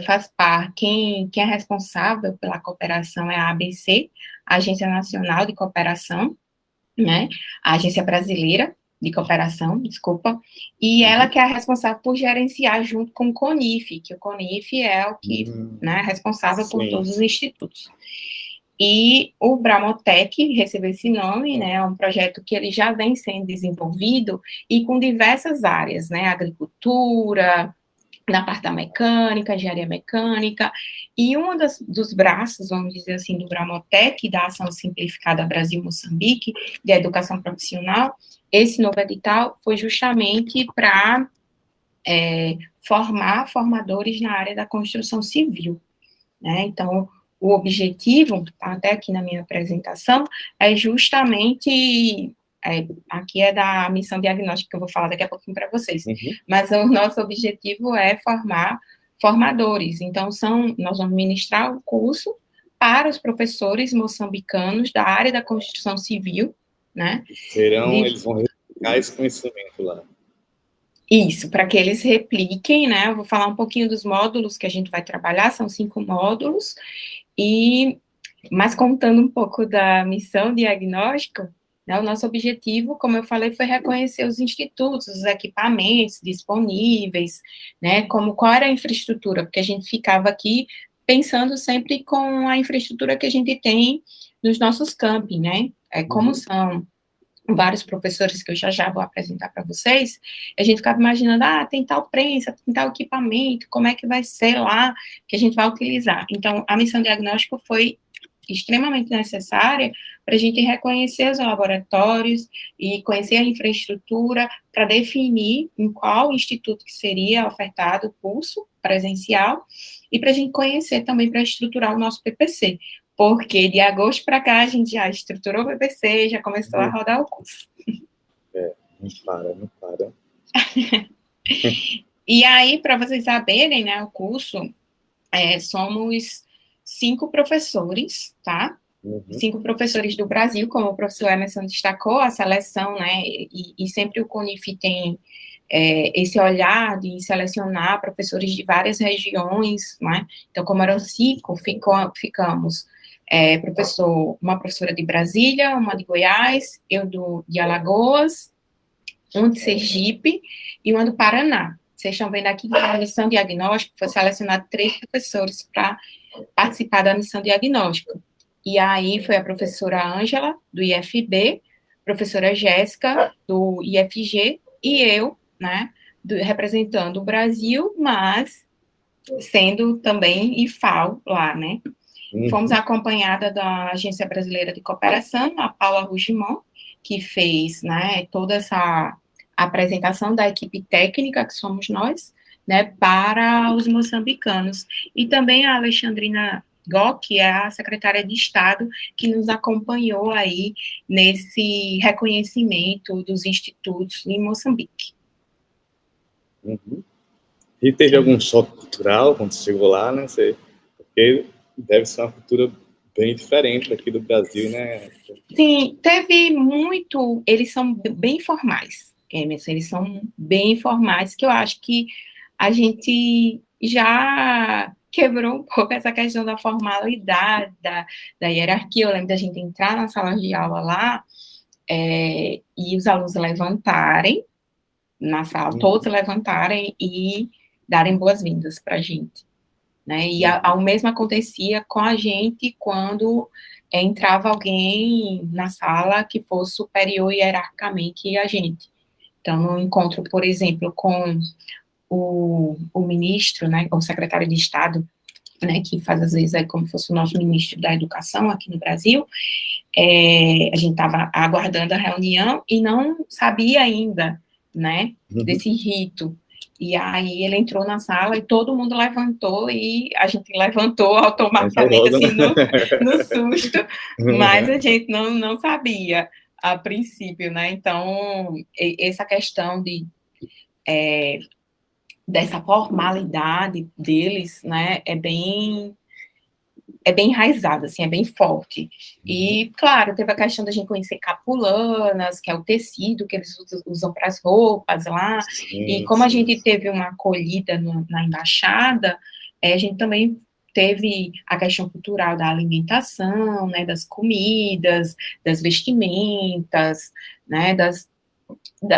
Faz parte, quem é responsável pela cooperação é a ABC, a Agência Nacional de Cooperação, né, a Agência Brasileira de Cooperação, desculpa, e ela que é a responsável por gerenciar junto com o CONIF, que o CONIF é o que, né, é responsável por Sim. todos os institutos. E o Bramotec recebeu esse nome, né, é um projeto que ele já vem sendo desenvolvido e com diversas áreas, né, agricultura, na parte da mecânica, engenharia mecânica, e um dos braços, vamos dizer assim, do Bramotec, da Ação Simplificada Brasil-Moçambique, de educação profissional, esse novo edital foi justamente para formar formadores na área da construção civil, né, então, o objetivo, tá até aqui na minha apresentação, é justamente, aqui é da missão diagnóstica, que eu vou falar daqui a pouquinho para vocês, mas o nosso objetivo é formar formadores, então, nós vamos ministrar o curso para os professores moçambicanos da área da construção civil, né? Eles vão replicar esse conhecimento lá. Isso, para que eles repliquem, né? Eu vou falar um pouquinho dos módulos que a gente vai trabalhar, são 5 módulos, mas contando um pouco da missão diagnóstica, né, o nosso objetivo, como eu falei, foi reconhecer os institutos, os equipamentos disponíveis, né, qual era a infraestrutura, porque a gente ficava aqui pensando sempre com a infraestrutura que a gente tem nos nossos campi, né, como são vários professores que eu já vou apresentar para vocês, a gente ficava imaginando, tem tal prensa, tem tal equipamento, como é que vai ser lá que a gente vai utilizar. Então, a missão diagnóstica foi extremamente necessária para a gente reconhecer os laboratórios e conhecer a infraestrutura para definir em qual instituto que seria ofertado o curso presencial e para a gente conhecer também para estruturar o nosso PPC, porque de agosto para cá a gente já estruturou o PPC, já começou a rodar o curso. Não para. E aí, para vocês saberem, né, o curso, somos 5 professores, tá? 5 professores do Brasil, como o professor Emerson destacou, a seleção, né, e sempre o CONIF tem esse olhar de selecionar professores de várias regiões, né? Então, como eram 5, ficamos uma professora de Brasília, uma de Goiás, eu de Alagoas, um de Sergipe e uma do Paraná. Vocês estão vendo aqui que a missão diagnóstica foi selecionar 3 professores para participar da missão diagnóstica. E aí foi a professora Ângela, do IFB, professora Jéssica, do IFG, e eu, né, representando o Brasil, mas sendo também IFAO lá, né. Fomos acompanhada da Agência Brasileira de Cooperação, a Paula Rugimon, que fez, né, toda essa apresentação da equipe técnica, que somos nós, né, para os moçambicanos. E também a Alexandrina Gó, que é a secretária de Estado, que nos acompanhou aí nesse reconhecimento dos institutos em Moçambique. E teve algum choque cultural quando você chegou lá, né? Porque deve ser uma cultura bem diferente daqui do Brasil, né? Sim, teve muito. Eles são bem formais, Emerson, eles são bem formais, que eu acho que a gente já quebrou um pouco essa questão da formalidade, da hierarquia. Eu lembro da gente entrar na sala de aula lá e os alunos levantarem, na sala, todos levantarem e darem boas-vindas para a gente, né? E o mesmo acontecia com a gente quando entrava alguém na sala que fosse superior hierarquicamente a gente. Então, no encontro, por exemplo, com o ministro, né, o secretário de Estado, né, que faz às vezes como se fosse o nosso ministro da Educação aqui no Brasil, a gente estava aguardando a reunião e não sabia ainda, né, desse rito. E aí ele entrou na sala e todo mundo levantou e a gente levantou automaticamente, assim, no susto, mas a gente não sabia a princípio, né? Então, essa questão dessa formalidade deles, né, é bem enraizada, assim, é bem forte. E, claro, teve a questão da gente conhecer capulanas, que é o tecido que eles usam para as roupas lá, e como a gente teve uma acolhida na embaixada, a gente também teve a questão cultural da alimentação, né, das comidas, das vestimentas, né,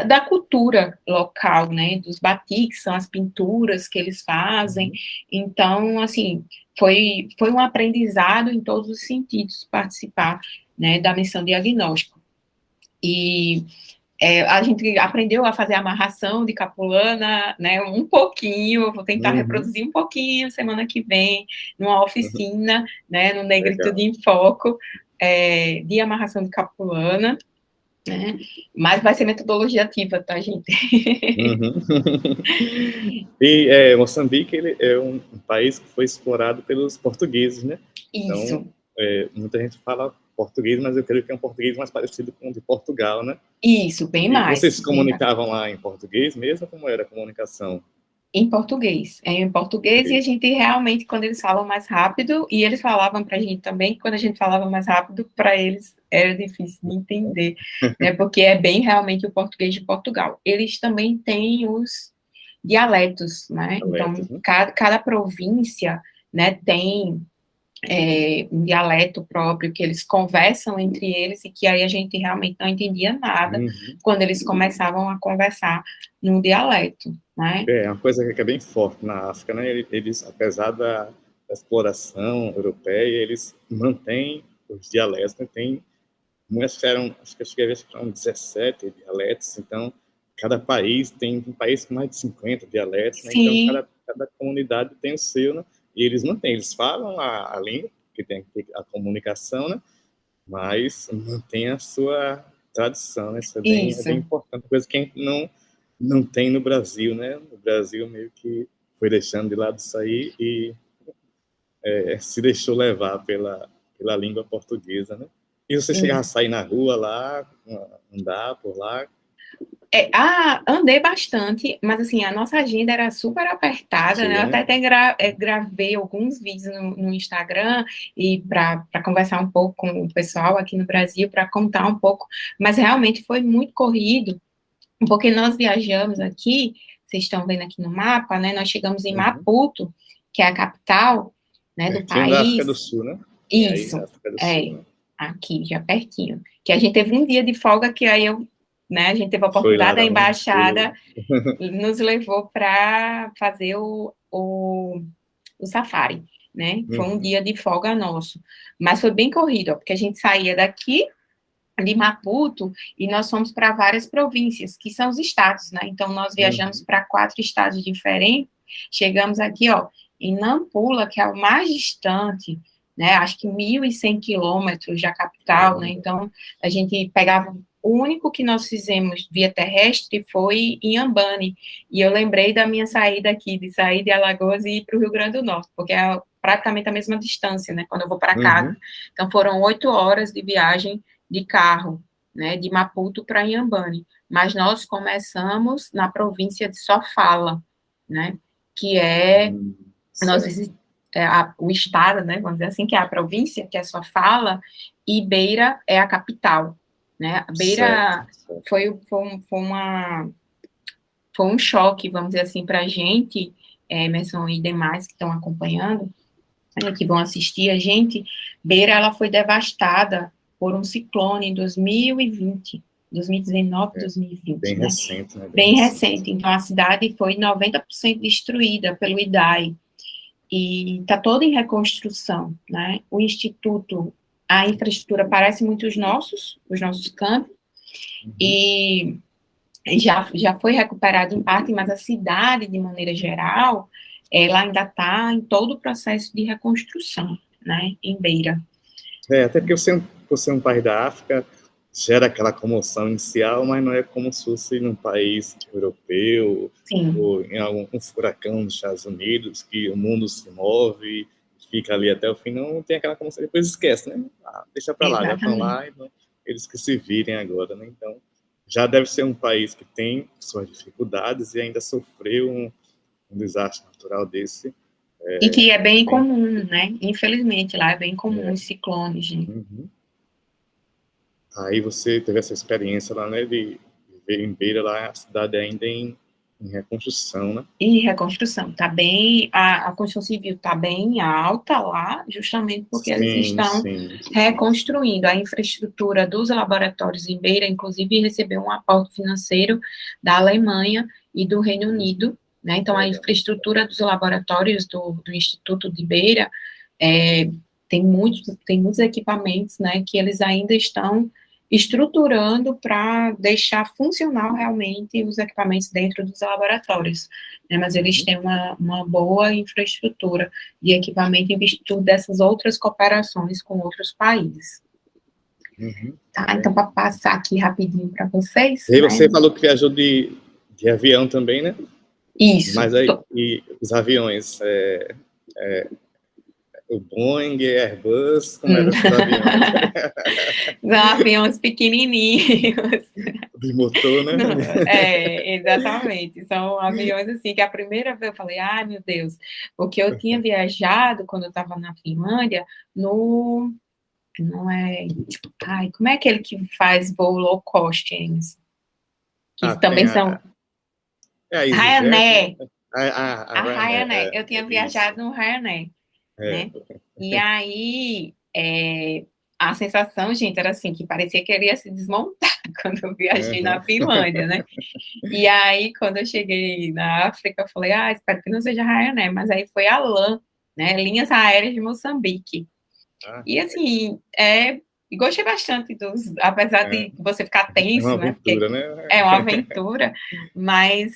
da cultura local, né, dos batiks, são as pinturas que eles fazem. Então, assim, foi um aprendizado em todos os sentidos participar, né, da missão diagnóstico. E a gente aprendeu a fazer amarração de capulana, né, um pouquinho, eu vou tentar reproduzir um pouquinho semana que vem, numa oficina, né, no Negritude em Foco, de amarração de capulana, né, mas vai ser metodologia ativa, tá, gente? E Moçambique, ele é um país que foi explorado pelos portugueses, né? Isso. Então, muita gente fala português, mas eu creio que é um português mais parecido com o de Portugal, né? Isso, bem mais. Vocês se comunicavam lá em português mesmo? Como era a comunicação? Em português. Em português, e a gente realmente, quando eles falam mais rápido, e eles falavam para a gente também, que quando a gente falava mais rápido, para eles era difícil de entender, né? Porque é bem realmente o português de Portugal. Eles também têm os dialetos, né? Então, cada província, né, tem um dialeto próprio que eles conversam entre eles e que aí a gente realmente não entendia nada quando eles começavam a conversar no dialeto, né? É uma coisa que é bem forte na África, né? Eles, apesar da exploração europeia, eles mantêm os dialetos, né? Acho que eu cheguei a ver que eram 17 dialetos, então cada país tem um país com mais de 50 dialetos, né? Então cada comunidade tem o seu, né? E eles mantêm, eles falam a língua, que tem a comunicação, né? Mas mantém a sua tradição, né? Isso é bem importante, coisa que a gente não tem no Brasil, né? No Brasil meio que foi deixando de lado isso aí e se deixou levar pela língua portuguesa, né? E você chegava a sair na rua lá, andar por lá? Andei bastante, mas assim, a nossa agenda era super apertada, né? Eu até gravei alguns vídeos no Instagram e para conversar um pouco com o pessoal aqui no Brasil, para contar um pouco, mas realmente foi muito corrido, porque nós viajamos aqui, vocês estão vendo aqui no mapa, né? Nós chegamos em Maputo, que é a capital, né, do país. Da África do Sul, né? Isso, aqui, já pertinho. Que a gente teve um dia de folga que aí né, a gente teve a oportunidade da embaixada nos levou para fazer o safari, né? Foi um dia de folga nosso, mas foi bem corrido, porque a gente saía daqui de Maputo e nós fomos para várias províncias, que são os estados, né? Então nós viajamos para 4 estados diferentes, chegamos aqui, ó, em Nampula, que é o mais distante, né? Acho que 1.100 quilômetros da capital, né? Então a gente pegava. O único que nós fizemos via terrestre foi em Inhambane, e eu lembrei da minha saída aqui, de sair de Alagoas e ir para o Rio Grande do Norte, porque é praticamente a mesma distância, né, quando eu vou para casa. Então, foram 8 horas de viagem de carro, né, de Maputo para Inhambane, mas nós começamos na província de Sofala, né, que nós visitamos o estado, né, vamos dizer assim, que é a província, que é Sofala, e Beira é a capital. Né? Beira foi um choque, vamos dizer assim, para a gente, Emerson e demais que estão acompanhando, que vão assistir a gente. Beira ela foi devastada por um ciclone em 2020. 2019, 2020, bem né? recente, né? Bem recente. Então, a cidade foi 90% destruída pelo IDAI e está toda em reconstrução, né? O Instituto, a infraestrutura parece muito os nossos campos, e já foi recuperado em parte, mas a cidade, de maneira geral, ela ainda está em todo o processo de reconstrução, né, em Beira. Até porque por ser um país da África, gera aquela comoção inicial, mas não é como se fosse num país europeu, Sim. ou em algum furacão nos Estados Unidos, que o mundo se move, fica ali até o fim, não tem aquela comoção, depois esquece, né? Deixa para lá, já estão lá, então, eles que se virem agora, né? Então, já deve ser um país que tem suas dificuldades e ainda sofreu um desastre natural desse. E que é bem comum, né? Infelizmente, lá é bem comum os ciclones, né? Aí você teve essa experiência lá, né, de ver em Beira, lá a cidade ainda em reconstrução, né? Em reconstrução, tá bem, a construção civil está bem alta lá, justamente porque eles estão reconstruindo a infraestrutura dos laboratórios em Beira, inclusive recebeu um aporte financeiro da Alemanha e do Reino Unido, né? Então, a infraestrutura dos laboratórios do Instituto de Beira tem muitos equipamentos, né, que eles ainda estão estruturando para deixar funcional realmente os equipamentos dentro dos laboratórios, né, mas eles têm uma boa infraestrutura de equipamento em virtude dessas outras cooperações com outros países. Tá, então, para passar aqui rapidinho para vocês. E aí você falou que viajou de avião também, né? Isso. Mas aí, e os aviões, o Boeing, Airbus, como eram esses aviões? São aviões pequenininhos. De motor, né? Exatamente. São aviões, assim, que a primeira vez eu falei, ai, meu Deus, porque eu tinha viajado, quando eu estava na Finlândia, não é, como é aquele que faz voo low cost, James? Que também são... a Ryanair. A Ryanair. Eu tinha viajado no Ryanair, né? E aí, a sensação, gente, era assim, que parecia que ele ia se desmontar quando eu viajei na Finlândia, né? E aí, quando eu cheguei na África, eu falei, espero que não seja Ryanair, mas aí foi a LAM, né? Linhas Aéreas de Moçambique. E assim, gostei bastante apesar de você ficar tenso, uma aventura, né? É uma aventura, mas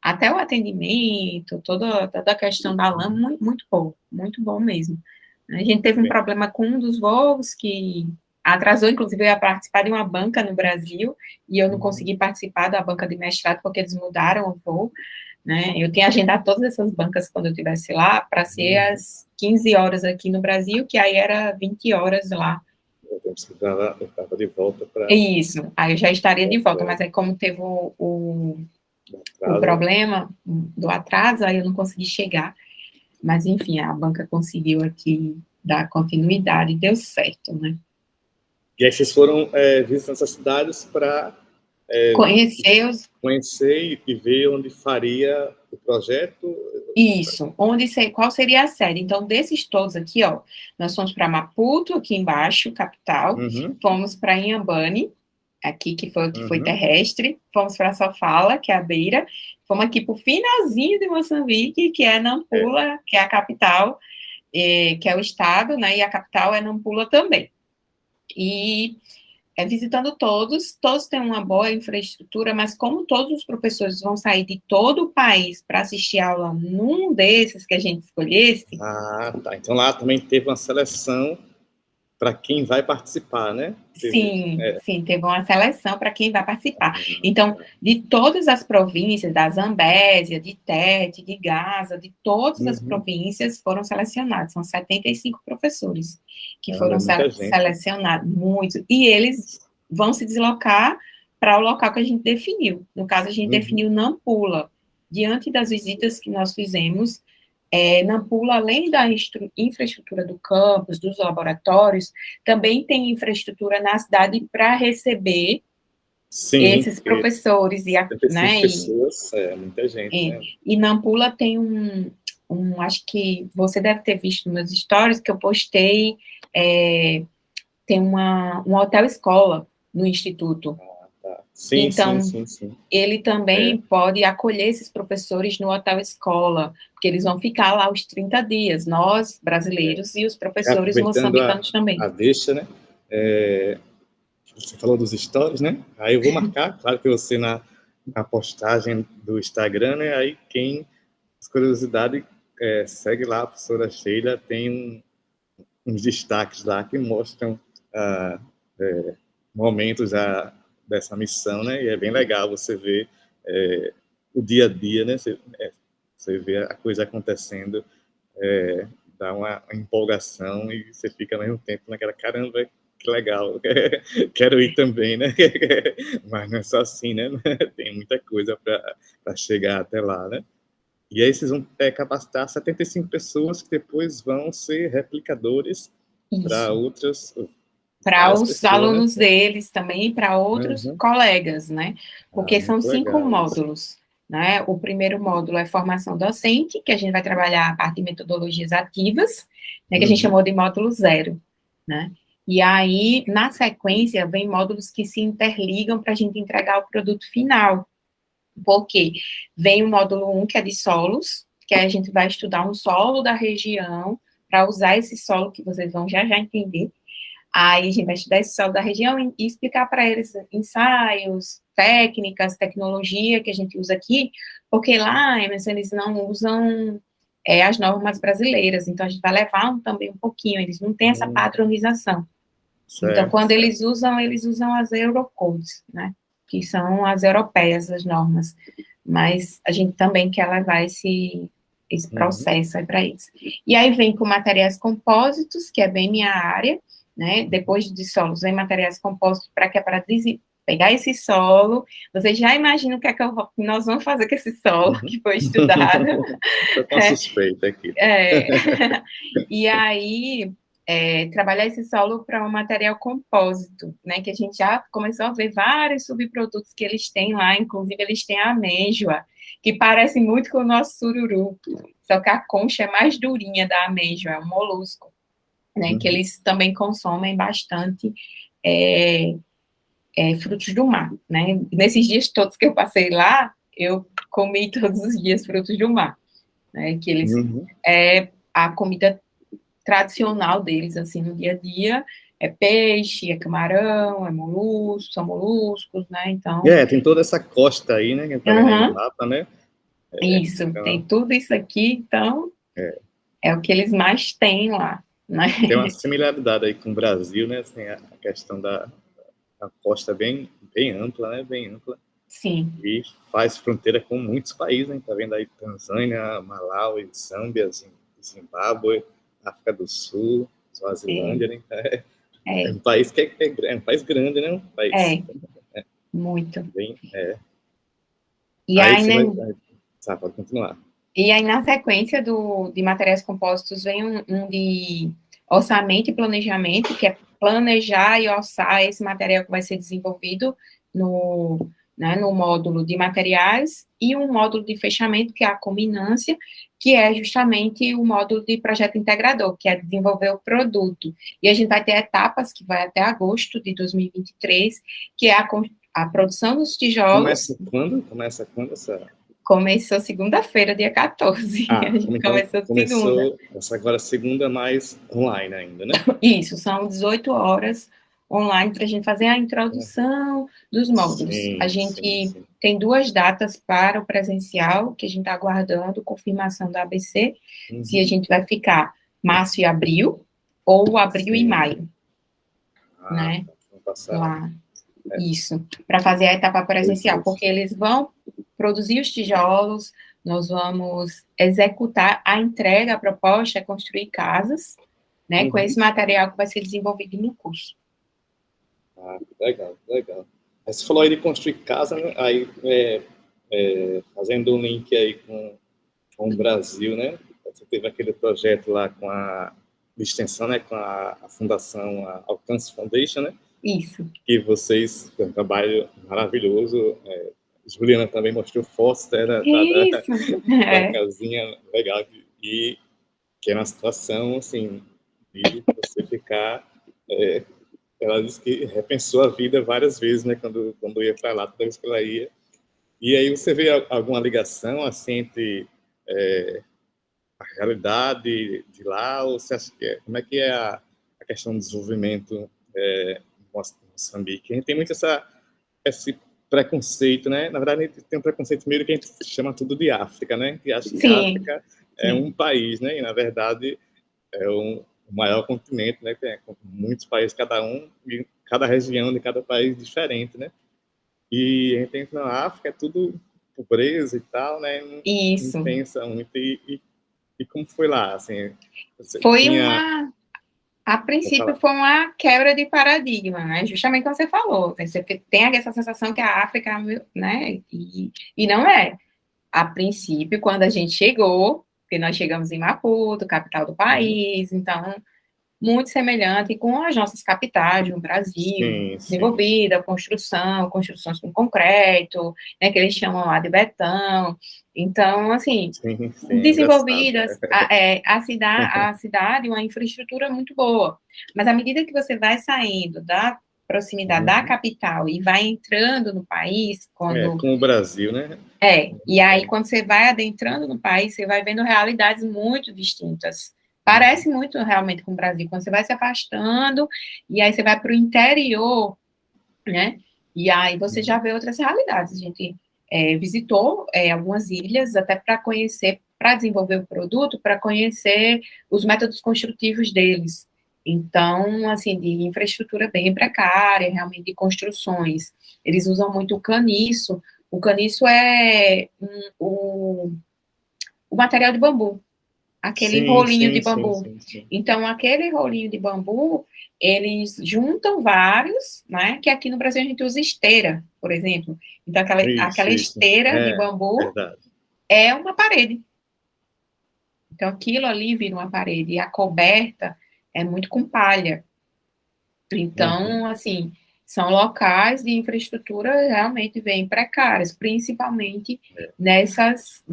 até o atendimento, toda a questão da LAM, muito bom mesmo. A gente teve um problema com um dos voos que atrasou, inclusive eu ia participar de uma banca no Brasil, e eu não consegui participar da banca de mestrado porque eles mudaram o voo, né? Eu tinha agendado todas essas bancas quando eu estivesse lá, para ser às 15 horas aqui no Brasil, que aí era 20 horas lá. Eu estava de volta para... Isso, aí eu já estaria de volta, mas aí como teve o problema do atraso, aí eu não consegui chegar. Mas, enfim, a banca conseguiu aqui dar continuidade e deu certo, né? E aí vocês foram visitar essas cidades para conhecer e ver onde faria o projeto? Isso, qual seria a sede? Então, desses todos aqui, ó, nós fomos para Maputo, aqui embaixo, capital, fomos para Inhambane, aqui que foi terrestre, fomos para Sofala, que é a Beira, fomos aqui para o finalzinho de Moçambique, que é Nampula, que é a capital, que é o estado, né, e a capital é Nampula também. E visitando todos têm uma boa infraestrutura, mas como todos os professores vão sair de todo o país para assistir aula num desses que a gente escolhesse... Tá. Então lá também teve uma seleção para quem vai participar, né? Sim, teve uma seleção para quem vai participar. Então, de todas as províncias, da Zambésia, de Tete, de Gaza, de todas as províncias foram selecionados. São 75 professores que foram selecionados, muitos. E eles vão se deslocar para o local que a gente definiu. No caso, a gente definiu Nampula. Diante das visitas que nós fizemos, Nampula, além da infraestrutura do campus, dos laboratórios, também tem infraestrutura na cidade para receber esses professores. Pessoas, muita gente. Né? E Nampula tem acho que você deve ter visto nos stories que eu postei, tem um hotel-escola no Instituto. Tá. Sim, Então, sim. ele também pode acolher esses professores no hotel escola, porque eles vão ficar lá os 30 dias, nós, brasileiros, e os professores Aproveitando moçambicanos também. a deixa, né? Você falou dos stories, né? Aí eu vou marcar, claro que você na postagem do Instagram, né? Aí quem, curiosidade, segue lá, a professora Sheila, tem uns destaques lá que mostram momentos dessa missão, né? E é bem legal você ver o dia a dia, né? Você vê a coisa acontecendo, dá uma empolgação e você fica ao mesmo tempo naquela, caramba, que legal, quero ir também, né? Mas não é só assim, né? Tem muita coisa para chegar até lá, né? E aí vocês vão capacitar 75 pessoas que depois vão ser replicadores para outras Para várias os pessoas, alunos né? deles também, para outros Uhum. colegas, né? Porque são Muito 5 legal isso. módulos, né? O primeiro módulo é formação docente, que a gente vai trabalhar a parte de metodologias ativas, né, que a gente chamou de módulo 0, né? E aí, na sequência, vem módulos que se interligam para a gente entregar o produto final. Porque vem o módulo 1, que é de solos, que a gente vai estudar um solo da região, para usar esse solo que vocês vão já entender. Aí a gente vai estudar esse solo da região e explicar para eles ensaios, técnicas, tecnologia que a gente usa aqui, porque lá, Emerson, eles não usam as normas brasileiras, então a gente vai levar também um pouquinho, eles não têm essa padronização. Então, quando eles usam as Eurocodes, né, que são as europeias, as normas, mas a gente também quer levar esse processo aí para eles. E aí vem com materiais compósitos, que é bem minha área, né, depois de solos, vem materiais compósitos para pegar esse solo, você já imagina o que é que nós vamos fazer com esse solo que foi estudado. Estou com a suspeita aqui. E aí, trabalhar esse solo para um material compósito, né, que a gente já começou a ver vários subprodutos que eles têm lá, inclusive eles têm a amêndoa, que parece muito com o nosso sururu, só que a concha é mais durinha da amêndoa, é um molusco, né, que eles também consomem bastante frutos do mar, né, nesses dias todos que eu passei lá, eu comi todos os dias frutos do mar, né, que eles, a comida tradicional deles, assim, no dia a dia, é peixe, é camarão, é molusco, são moluscos, né, então... tem toda essa costa aí, né, que a gente tá vendo aí no mapa, né? Isso, então, tem tudo isso aqui, então, é o que eles mais têm lá, né? Tem uma similaridade aí com o Brasil, né, assim, a questão da costa bem ampla, né, bem ampla. Sim. E faz fronteira com muitos países, né, tá vendo aí Tanzânia, Malawi, Zâmbia, Zimbábue, África do Sul, Suazilândia, né? É um país que é um país grande, né? Um país muito. Bem, E aí, né? Pode continuar. E aí, na sequência de materiais compostos, vem um de orçamento e planejamento, que é planejar e orçar esse material que vai ser desenvolvido no módulo de materiais, e um módulo de fechamento, que é a culminância, que é justamente o módulo de projeto integrador, que é desenvolver o produto. E a gente vai ter etapas que vai até agosto de 2023, que é a produção dos tijolos. Começa quando essa... Começou segunda-feira, dia 14. A gente começou segunda. Essa agora segunda, mais online ainda, né? Isso, são 18 horas online para a gente fazer a introdução dos módulos. A gente tem 2 datas para o presencial, que a gente está aguardando confirmação da ABC, se a gente vai ficar março e abril, ou abril e maio, né? Lá. Isso, para fazer a etapa presencial, porque eles vão produzir os tijolos, nós vamos executar a entrega, a proposta é construir casas, né, com esse material que vai ser desenvolvido no curso. Legal. Aí você falou aí de construir casa, né? Aí fazendo um link aí com o Brasil, né? Você teve aquele projeto lá com a extensão, né? Com a fundação, a Alcance Foundation, né? Isso. Que vocês têm um trabalho maravilhoso. Juliana também mostrou fotos da casinha legal, e que é uma situação, assim, de você ficar ela disse que repensou a vida várias vezes, né, quando ia para lá, toda vez que ela ia. E aí você vê alguma ligação, assim, entre a realidade de lá, ou você acha como é que é a questão do desenvolvimento em Moçambique? A gente tem muito esse preconceito, né? Na verdade, a gente tem um preconceito meio que a gente chama tudo de África, né? Que acha que a Sim, África é sim. um país, né? E, na verdade, é o maior continente, né? Tem muitos países, e cada região de cada país diferente, né? E a gente pensa na África, é tudo pobreza e tal, né? Não Isso. pensa muito. E como foi lá, assim? Você Foi tinha... uma A Vou princípio falar. foi uma quebra de paradigma, né? Justamente como você falou. Você tem essa sensação que a África, né? E não é. A princípio, quando a gente chegou, porque nós chegamos em Maputo, capital do Uhum. país, então muito semelhante com as nossas capitais no Brasil, Sim, sim, sim. desenvolvida, construções com concreto, né, que eles chamam lá de betão. Então, assim, Sim, sim, engraçado. desenvolvidas, a cidade, uma infraestrutura muito boa. Mas à medida que você vai saindo da proximidade da Uhum. capital e vai entrando no país, Com o Brasil, né? e aí É. quando você vai adentrando no país, você vai vendo realidades muito distintas. Uhum. Parece muito realmente com o Brasil, quando você vai se afastando, e aí você vai para o interior, né? E aí você já Uhum. vê outras realidades. A gente visitou algumas ilhas até para conhecer, para desenvolver o produto, para conhecer os métodos construtivos deles. Então, assim, de infraestrutura bem precária, realmente de construções. Eles usam muito o caniço. O caniço é o material de bambu, aquele Sim, rolinho de sim, sim, bambu. sim, sim. Então, aquele rolinho de bambu, eles juntam vários, né? Que aqui no Brasil a gente usa esteira, por exemplo. Então, aquela Isso. esteira de É, bambu verdade. é uma parede. Então, aquilo ali vira uma parede. E a coberta é muito com palha. Uhum. Então, assim, são locais de infraestrutura realmente bem precários, principalmente É. nessas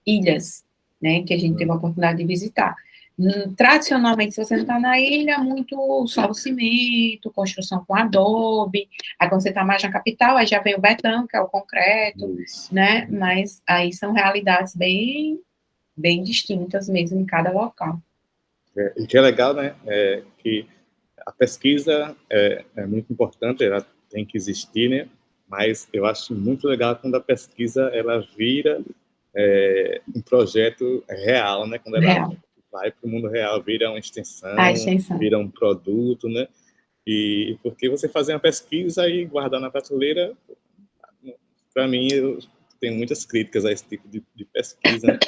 ilhas, né, que a gente teve a Uhum. oportunidade de visitar. Tradicionalmente, se você não está na ilha, muito solo cimento, construção com adobe. Aí, quando você está mais na capital, aí já vem o betão, que é o concreto, Isso. né? Mas aí são realidades bem distintas mesmo em cada local. E que é legal, né? Que a pesquisa é muito importante, ela tem que existir, né? Mas eu acho muito legal quando a pesquisa ela vira um projeto real, né? Quando ela Real. vai para o mundo real, vira uma A extensão, extensão. vira um produto, né? E porque você fazer uma pesquisa e guardar na prateleira, para mim, eu tenho muitas críticas a esse tipo de pesquisa, né?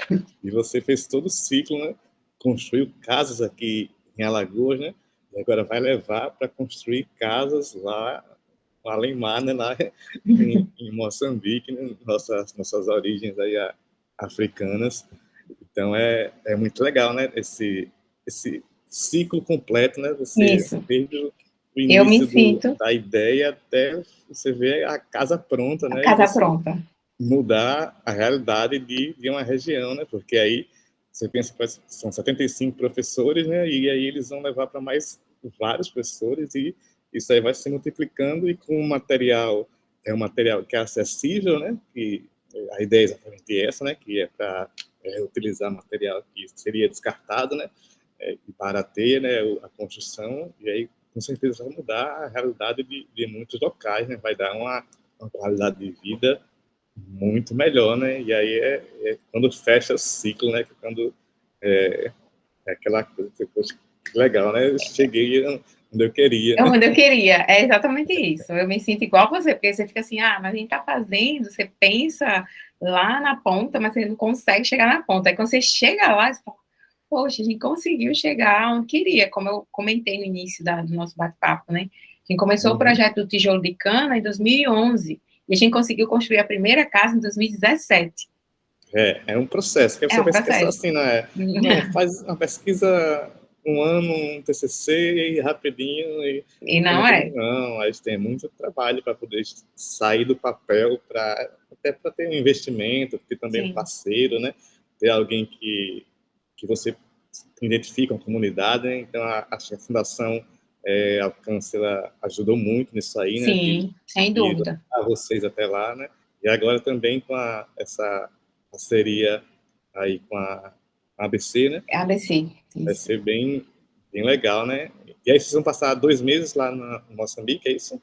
E você fez todo o ciclo, né? Construiu casas aqui em Alagoas, né? E agora vai levar para construir casas lá além mar, né? Lá em Moçambique, né? Nossas origens aí africanas. Então é muito legal, né? Esse ciclo completo, né? Você Isso. desde o Eu me início sinto da ideia até você ver a casa pronta, a né? E casa você pronta. mudar a realidade de uma região, né? Porque aí você pensa que são 75 professores, né? E aí eles vão levar para mais vários professores e isso aí vai se multiplicando e com o material é um material que é acessível, né? Que a ideia é exatamente essa, né? Que é para utilizar material que seria descartado, né? E barateia, né? A construção e aí com certeza vai mudar a realidade de muitos locais, né? Vai dar uma qualidade de vida muito melhor, né? E aí quando fecha o ciclo, né? Quando é aquela coisa que poxa, que legal, né? Eu cheguei onde eu queria, É né? onde eu queria, é exatamente isso. Eu me sinto igual a você, porque você fica assim, mas a gente tá fazendo, você pensa lá na ponta, mas você não consegue chegar na ponta. Aí quando você chega lá, você fala, poxa, a gente conseguiu chegar onde queria, como eu comentei no início do nosso bate-papo, né? A gente começou o Uhum. projeto do tijolo de cana em 2011, e a gente conseguiu construir a primeira casa em 2017. É um processo, que aí É você um pensa que é só processo. assim, não, faz uma pesquisa um ano, um TCC, e rapidinho, e E não pronto. é. Não, a gente tem muito trabalho para poder sair do papel, até para ter um investimento, ter também um Sim. parceiro, né? Ter alguém que você identifica uma comunidade, né? Então, acho que a Fundação a Câncera ajudou muito nisso aí, né, Sim, sem de dúvida. levar vocês até lá, né, e agora também com essa parceria aí com a ABC, né, ABC, vai isso. ser bem, bem legal, né. E aí vocês vão passar 2 meses lá no Moçambique, é isso?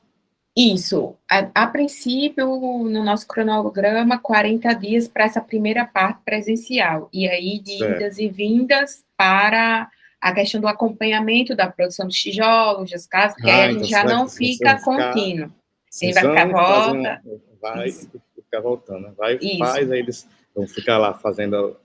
Isso. A princípio, no nosso cronograma, 40 dias para essa primeira parte presencial, e aí de Certo. idas e vindas para a questão do acompanhamento da produção dos tijolos, das casas, porque aí a Então gente já não vocês vão fica ficar, contínuo. A gente vocês vai ficar vão, fazem volta, vai isso, e fica voltando, né? Vai, isso, faz, aí eles vão ficar lá fazendo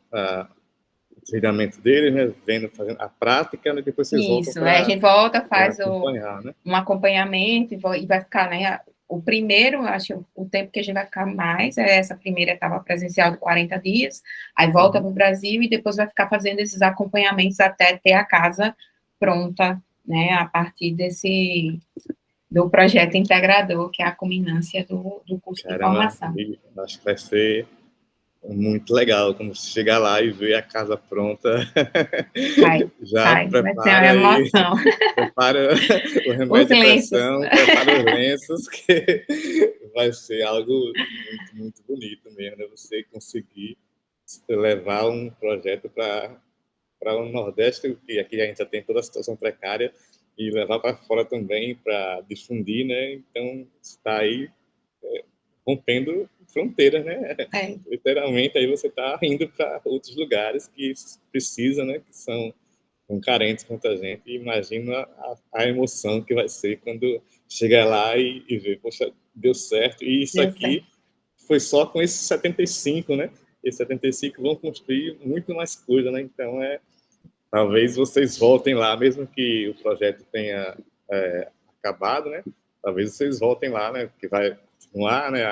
o treinamento deles, né, fazendo a prática, né, depois vocês voltam isso. Aí a para gente volta, faz acompanhar, né? um acompanhamento e vai ficar, né, o primeiro, acho que o tempo que a gente vai ficar mais é essa primeira etapa presencial de 40 dias, aí volta para o Brasil e depois vai ficar fazendo esses acompanhamentos até ter a casa pronta, né, a partir do projeto integrador, que é a culminância do curso de Caramba, formação. acho que vai ser muito legal quando você chegar lá e ver a casa pronta. Já Vai ser uma prepara aí, emoção. prepara o Os remédio de lenços. pressão, prepara os lenços, que vai ser algo muito, muito bonito mesmo, né? Você conseguir levar um projeto para o Nordeste, que aqui a gente já tem toda a situação precária, e levar para fora também para difundir, né? Então, está aí rompendo fronteiras, né? É, Literalmente, aí você está indo para outros lugares que precisam, né? Que são carentes quanto a gente. E imagina a emoção que vai ser quando chegar lá e ver, poxa, deu certo. E isso deu certo. aqui foi só com esses 75, né? Esses 75 vão construir muito mais coisa, né? Então, talvez vocês voltem lá, mesmo que o projeto tenha acabado, né? Talvez vocês voltem lá, né? Porque vai continuar, né?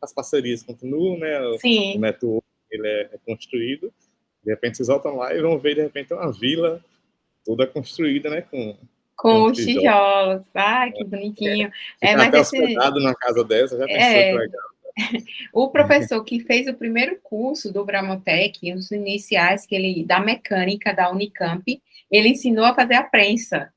As parcerias continuam, né? O Sim, network ele é construído. De repente vocês voltam lá e vão ver de repente uma vila toda construída, né? Com com os tijolos. tijolos. Ai, que bonitinho. Ficar Mas até esse, hospedado numa casa dessa, já pensou que é, legal? o professor que fez o primeiro curso do Bramotec, os iniciais que ele da mecânica da Unicamp, ele ensinou a fazer a prensa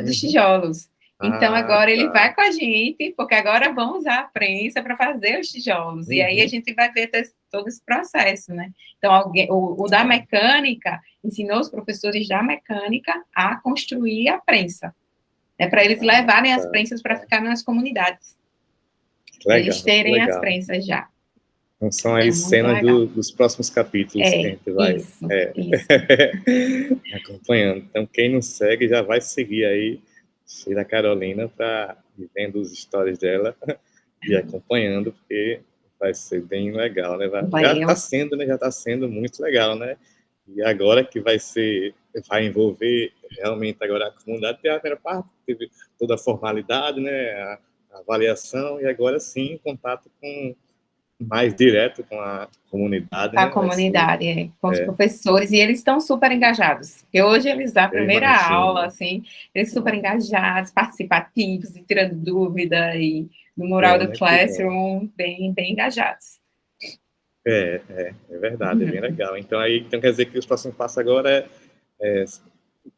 dos Uhum. tijolos. Então agora ele Tá. vai com a gente, porque agora vamos usar a prensa para fazer os tijolos. E aí a Uhum. gente vai ver todo esse processo, né? Então o da mecânica ensinou os professores da mecânica a construir a prensa, né, para eles levarem as Tá. prensas para ficar nas comunidades. Que Eles legal, que terem as legal. prensas já. Então são É aí muito cenas legal. dos próximos capítulos que a gente vai Isso. acompanhando. Então, quem não segue já vai seguir aí Sheila Carolina para ir vendo as histórias dela e acompanhando, porque vai ser bem legal, né? Já está sendo, né? Já está sendo muito legal, né? E agora que vai envolver realmente agora a comunidade, tem a primeira parte, teve toda a formalidade, né? A avaliação, e agora sim, contato mais direto com a comunidade, A né? Vai ser, comunidade, com os professores, e eles estão super engajados. E hoje eles dão a eu primeira aula, imagino. assim, eles super engajados, participativos, e tirando dúvida, e no mural do Muito bom. Classroom, bem engajados. É verdade, é bem legal. Então quer dizer que os próximos passos agora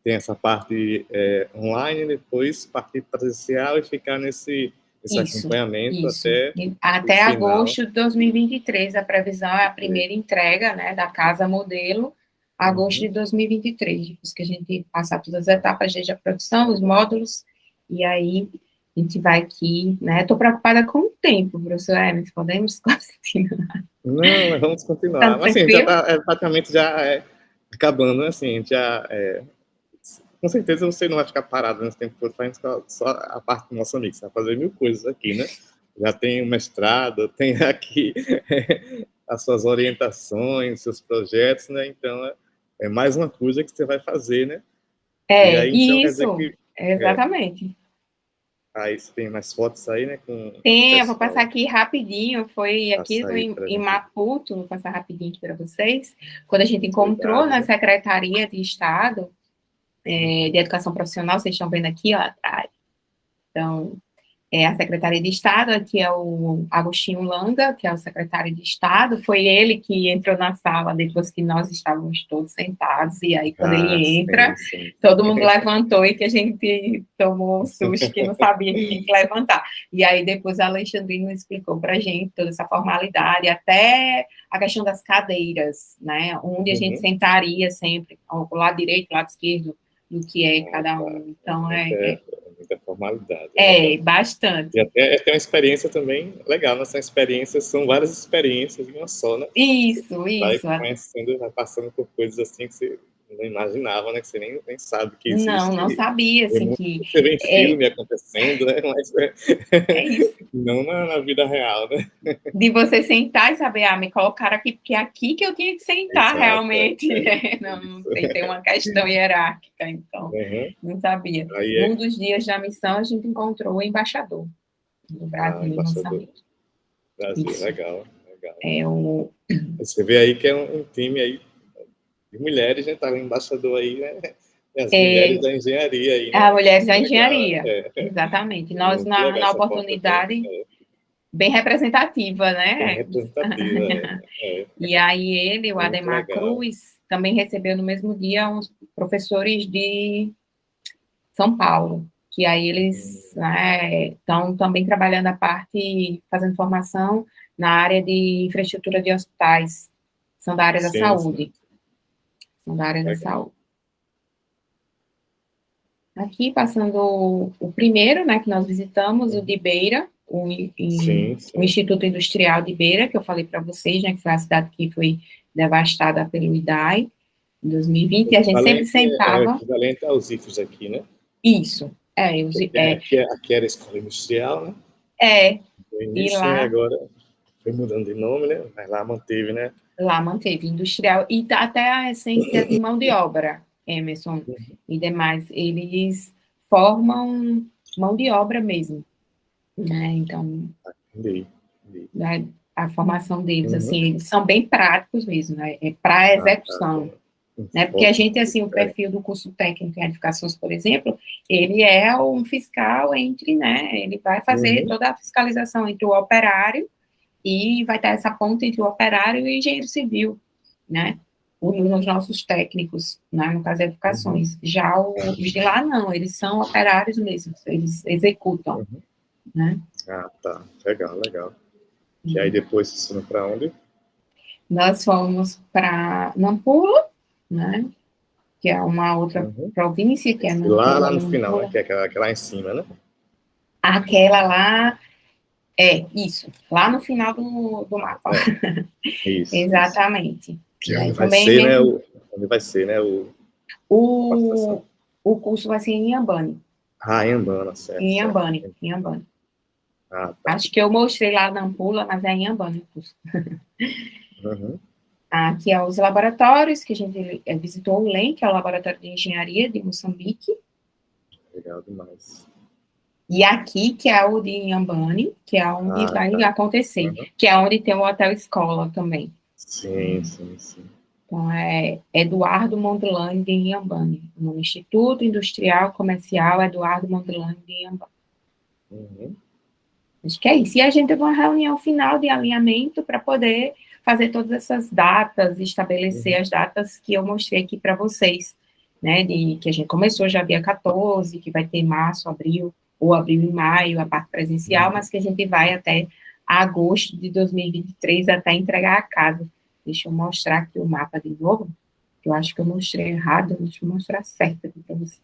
tem essa parte online, depois partir presencial e ficar nesse Isso. acompanhamento até o Até final. agosto de 2023, a previsão é a primeira entrega, né, da casa modelo, agosto de 2023, depois que a gente passar todas as etapas desde a produção, os módulos, e aí a gente vai aqui, né, estou preocupada com o tempo, professor Hermes, podemos continuar? Não, mas vamos Tá continuar. Mas assim, já tranquilo? está praticamente acabando, né? Assim, com certeza você não vai ficar parado nesse tempo todo fazendo só a parte do nosso amigo. Você vai fazer 1000 coisas aqui, né? Já tem o mestrado, tem aqui as suas orientações, seus projetos, né? Então, é mais uma coisa que você vai fazer, né? E aí, então, quer dizer Isso, que... exatamente. Aí você tem mais fotos aí, né? Com o Tem, eu vou passar pessoal. aqui rapidinho, foi aqui Passa aí pra em gente. Maputo, vou passar rapidinho aqui para vocês, quando a gente encontrou na Obrigado. Secretaria de Estado de Educação Profissional, vocês estão vendo aqui, ó, atrás. Então, É a Secretaria de Estado, aqui é o Agostinho Langa, que é o secretário de Estado, foi ele que entrou na sala depois que nós estávamos todos sentados, e aí quando ele entra, sim, sim. todo mundo levantou e que a gente tomou um susto que não sabia que tinha que levantar. E aí depois a Alexandrina explicou para a gente toda essa formalidade, até a questão das cadeiras, né, onde a gente Uhum. sentaria sempre, ao lado direito, lado esquerdo, do que é cada Tá. um. Então, Muita formalidade, é é verdade. E bastante. até tem uma experiência também legal, nessa experiência, são várias experiências em uma só, né? Isso, Vai isso. conhecendo, vai passando por coisas assim que você não imaginava, né? Que você nem sabe que Não, existe. não sabia, Tem assim, muito que que você vê em é, filme acontecendo, né? Mas é isso. não na vida real, né? De você sentar e saber, me colocaram aqui, porque é aqui que eu tinha que sentar Exato, realmente. Não isso. tem uma questão hierárquica, então, Uhum. não sabia. Aí Num dos dias da missão, a gente encontrou o embaixador do Brasil em embaixador do Moçambique. Brasil, Isso. legal, legal. É o, Você vê aí que é um time aí de mulheres, né? Tá o embaixador aí, né? E as mulheres é, da engenharia aí, a né? Mulheres da Legal, Engenharia. Exatamente. Nós, muito legal na essa foto também. oportunidade, bem representativa, Bem né? representativa, E aí ele, o muito Ademar legal. Cruz, também recebeu no mesmo dia uns professores de São Paulo, que aí eles estão também trabalhando a parte, fazendo formação na área de infraestrutura de hospitais, são da área da Sim, sim, saúde, são da área da legal. saúde. Aqui, passando o primeiro, né, que nós visitamos, o de Beira, Sim, o sim. Instituto Industrial de Beira, que eu falei para vocês, né, que foi a cidade que foi devastada pelo Idai, em 2020, e a gente sempre O sentava, equivalente aos IFES aqui, né? isso, Aqui era a escola industrial, né? é, No e início, né? lá, Agora foi mudando de nome, né? Mas lá manteve, né? lá manteve industrial, e tá até a essência de mão de obra, Emerson e demais, eles formam mão de obra mesmo, né, então, Entendi, entendi. né, a formação deles, Uhum. assim, eles são bem práticos mesmo, né, é para execução, Tem um né, porque a foco gente, assim, o diferente. perfil do curso técnico em edificações, por exemplo, ele é um fiscal entre, né, ele vai fazer Uhum. toda a fiscalização entre o operário e vai ter essa ponta entre o operário e o engenheiro civil, né, nos nossos técnicos, né, no caso de Uhum. edificações. Já os de lá, não, eles são operários mesmo, eles executam, Uhum. né. Tá. Legal, legal. E aí depois vocês foram para onde? Nós fomos para Nampula, né, que é uma outra Uhum. província, que é E lá Nampula, no final, né? Nampula. Que é aquela lá em cima, né? Aquela lá, isso, lá no final do mapa. É, isso. Exatamente. Que E é aí onde vai também ser, né? mesmo, Onde vai ser, né? A o, participação. o curso vai ser em Inhambane, Em Ambana, certo, certo. Em Inhambane. Tá. Acho que eu mostrei lá na Nampula, mas é em Inhambane o curso. Uhum. Aqui é os laboratórios, que a gente visitou o LEM, que é o Laboratório de Engenharia de Moçambique, Legal demais. e aqui, que é o de Inhambane, que é onde vai Tá. acontecer, Uhum. que é onde tem o Hotel Escola também. Sim, sim, sim. Então, é Eduardo Mondlane de Inhambane, no Instituto Industrial Comercial Eduardo Mondlane de Inhambane. Uhum. Acho que é isso. E a gente teve uma reunião final de alinhamento para poder fazer todas essas datas, estabelecer Uhum. as datas que eu mostrei aqui para vocês, né, de que a gente começou já dia 14, que vai ter março, abril, ou abril e maio, a parte presencial, Uhum. mas que a gente vai até agosto de 2023 até entregar a casa. Deixa eu mostrar aqui o mapa de novo, que eu acho que eu mostrei errado, deixa eu mostrar certo aqui para vocês.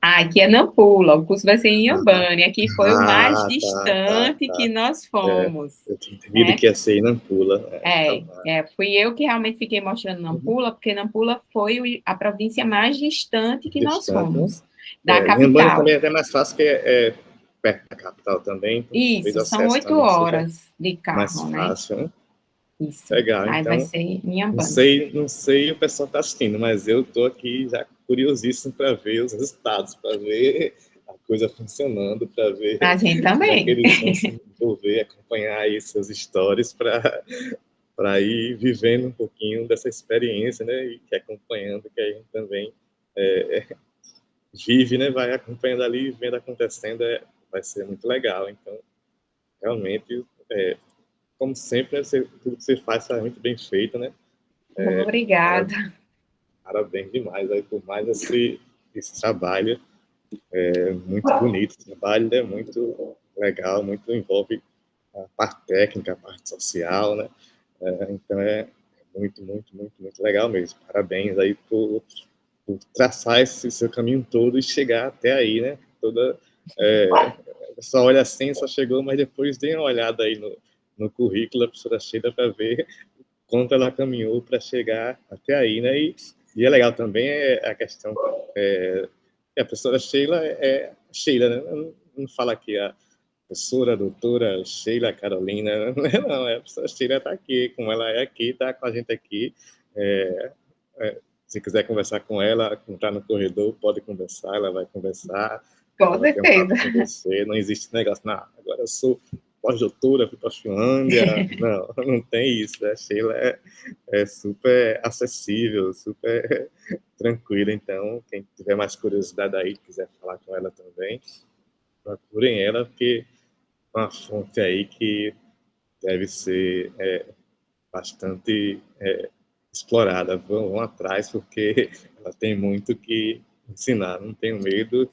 Aqui é Nampula, o curso vai ser em Inhambane, aqui foi o mais distante que Tá. nós É, fomos, eu tinha entendido né? que ia ser em Nampula. Fui eu que realmente fiquei mostrando Uhum. Nampula, porque Nampula foi a província mais distante que nós Distante, né? fomos, da Inhambane capital. também é até mais fácil, que é perto da capital também, então talvez o Isso, são acesso 8 também seja horas de mais carro, né? fácil, né? Isso, Legal, aí vai então, ser em não Inhambane. sei, não sei o pessoal está assistindo, mas eu estou aqui já curiosíssimo para ver os resultados, para ver a coisa funcionando, para A ver gente como é que também. eles vão se envolver, acompanhar aí seus stories para ir vivendo um pouquinho dessa experiência, né? E que acompanhando, que a gente também vive, né? Vai acompanhando ali, vendo acontecendo, vai ser muito legal. Então, realmente, como sempre, tudo que você faz está muito bem feito, né? Obrigada. Parabéns demais aí por mais esse trabalho. É muito bonito o trabalho, é muito legal, muito envolve a parte técnica, a parte social, né? Então é muito, muito, muito, muito legal mesmo. Parabéns aí por traçar esse seu caminho todo e chegar até aí, né? Só olha assim, só chegou, mas depois dê uma olhada aí no currículo da professora Sheila para ver quanto ela caminhou para chegar até aí, né? E é legal também a questão que a professora Sheila é Sheila, né? Não fala aqui a professora, a doutora Sheila Carolina, não, a professora Sheila está aqui, como ela é aqui, está com a gente aqui. Se quiser conversar com ela, entrar no corredor, pode conversar, ela vai conversar, Com ela vai ter um certeza. papo com você, não existe negócio, não, agora eu sou pós-doutora, fui para a Finlândia, não tem isso, a Sheila é super acessível, super tranquila, então, quem tiver mais curiosidade aí, quiser falar com ela também, procurem ela, porque é uma fonte aí que deve ser bastante explorada. Vão atrás, porque ela tem muito que ensinar. Não tenho medo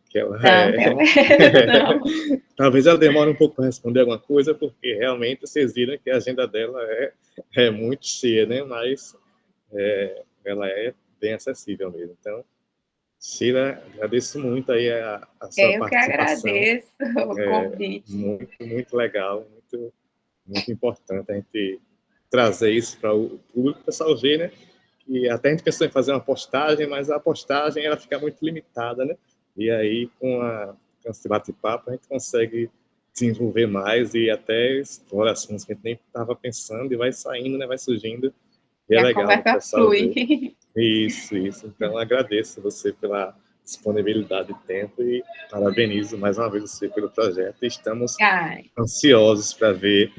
que ela Não, tenho medo, não. Talvez ela demore um pouco para responder alguma coisa, porque realmente vocês viram que a agenda dela é muito cheia, né? Mas ela é bem acessível mesmo. Então, Sheila, agradeço muito aí a sua Eu que participação. agradeço o convite. Muito, muito legal, muito, muito importante a gente trazer isso para o público, o pessoal ver, né? E até a gente pensou em fazer uma postagem, mas a postagem ela fica muito limitada, né? E aí, com esse bate-papo, a gente consegue desenvolver mais e até explorar assuntos que a gente nem estava pensando e vai saindo, né? Vai surgindo. E E é a legal o conversa pessoal flui. ver. Isso. Então, agradeço você pela disponibilidade de tempo e parabenizo mais uma vez você pelo projeto. Estamos Ai, ansiosos para ver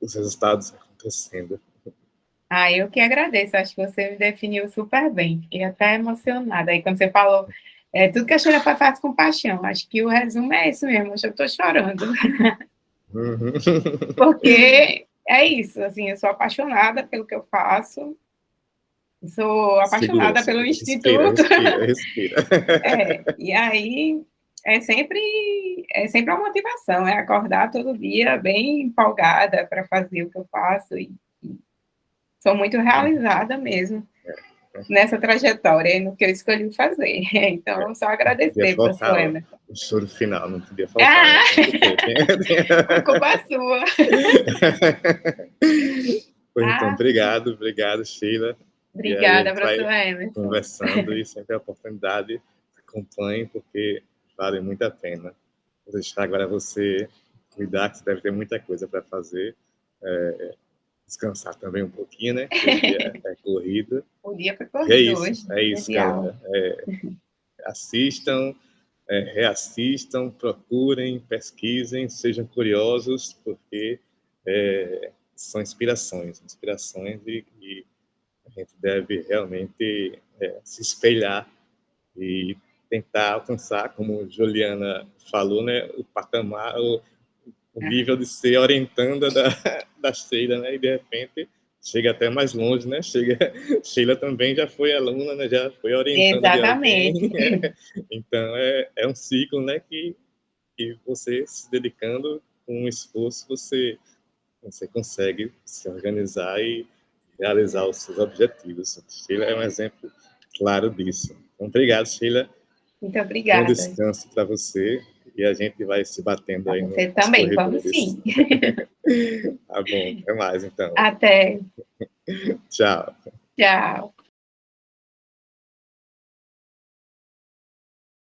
os resultados acontecendo. eu que agradeço. Acho que você me definiu super bem. Fiquei até emocionada. Aí, quando você falou, tudo que a Sheila faz com paixão. Acho que o resumo é esse mesmo. Hoje eu estou chorando. Uhum. Porque é isso, assim, eu sou apaixonada pelo que eu faço. Sou Segura, apaixonada pelo respira, Instituto. respira, respira. E aí é sempre uma motivação, é acordar todo dia bem empolgada para fazer o que eu faço e sou muito realizada mesmo nessa trajetória, no que eu escolhi fazer. Então, só Não podia agradecer, professor faltar Emerson. o choro final, não podia faltar, né? Tem que ter. A culpa é sua. Pois então, obrigado, Sheila. E aí a Obrigada, gente vai professor Emerson. conversando e sempre a oportunidade, acompanhe, porque vale muito a pena. Vou deixar agora você cuidar, que você deve ter muita coisa para fazer. Descansar também um pouquinho, né? Porque o dia é corrido. O dia foi E corrido hoje, é dia isso, de aula. galera. Assistam, reassistam, procurem, pesquisem, sejam curiosos, porque são inspirações e a gente deve realmente se espelhar e tentar alcançar, como Juliana falou, né, o patamar, o nível de ser orientanda da Sheila, né, e de repente chega até mais longe, né? Sheila também já foi aluna, né? Já foi orientando de alguém. Exatamente. Então é um ciclo, né? Que você se dedicando com um esforço, você consegue se organizar e realizar os seus objetivos. Sheila é um exemplo claro disso. Então, obrigado, Sheila. Muito Bom obrigada. descanso para você e a gente vai se batendo Para aí você nos também, vamos corredores. sim. Tá bom, até mais então. Até. Tchau. Tchau.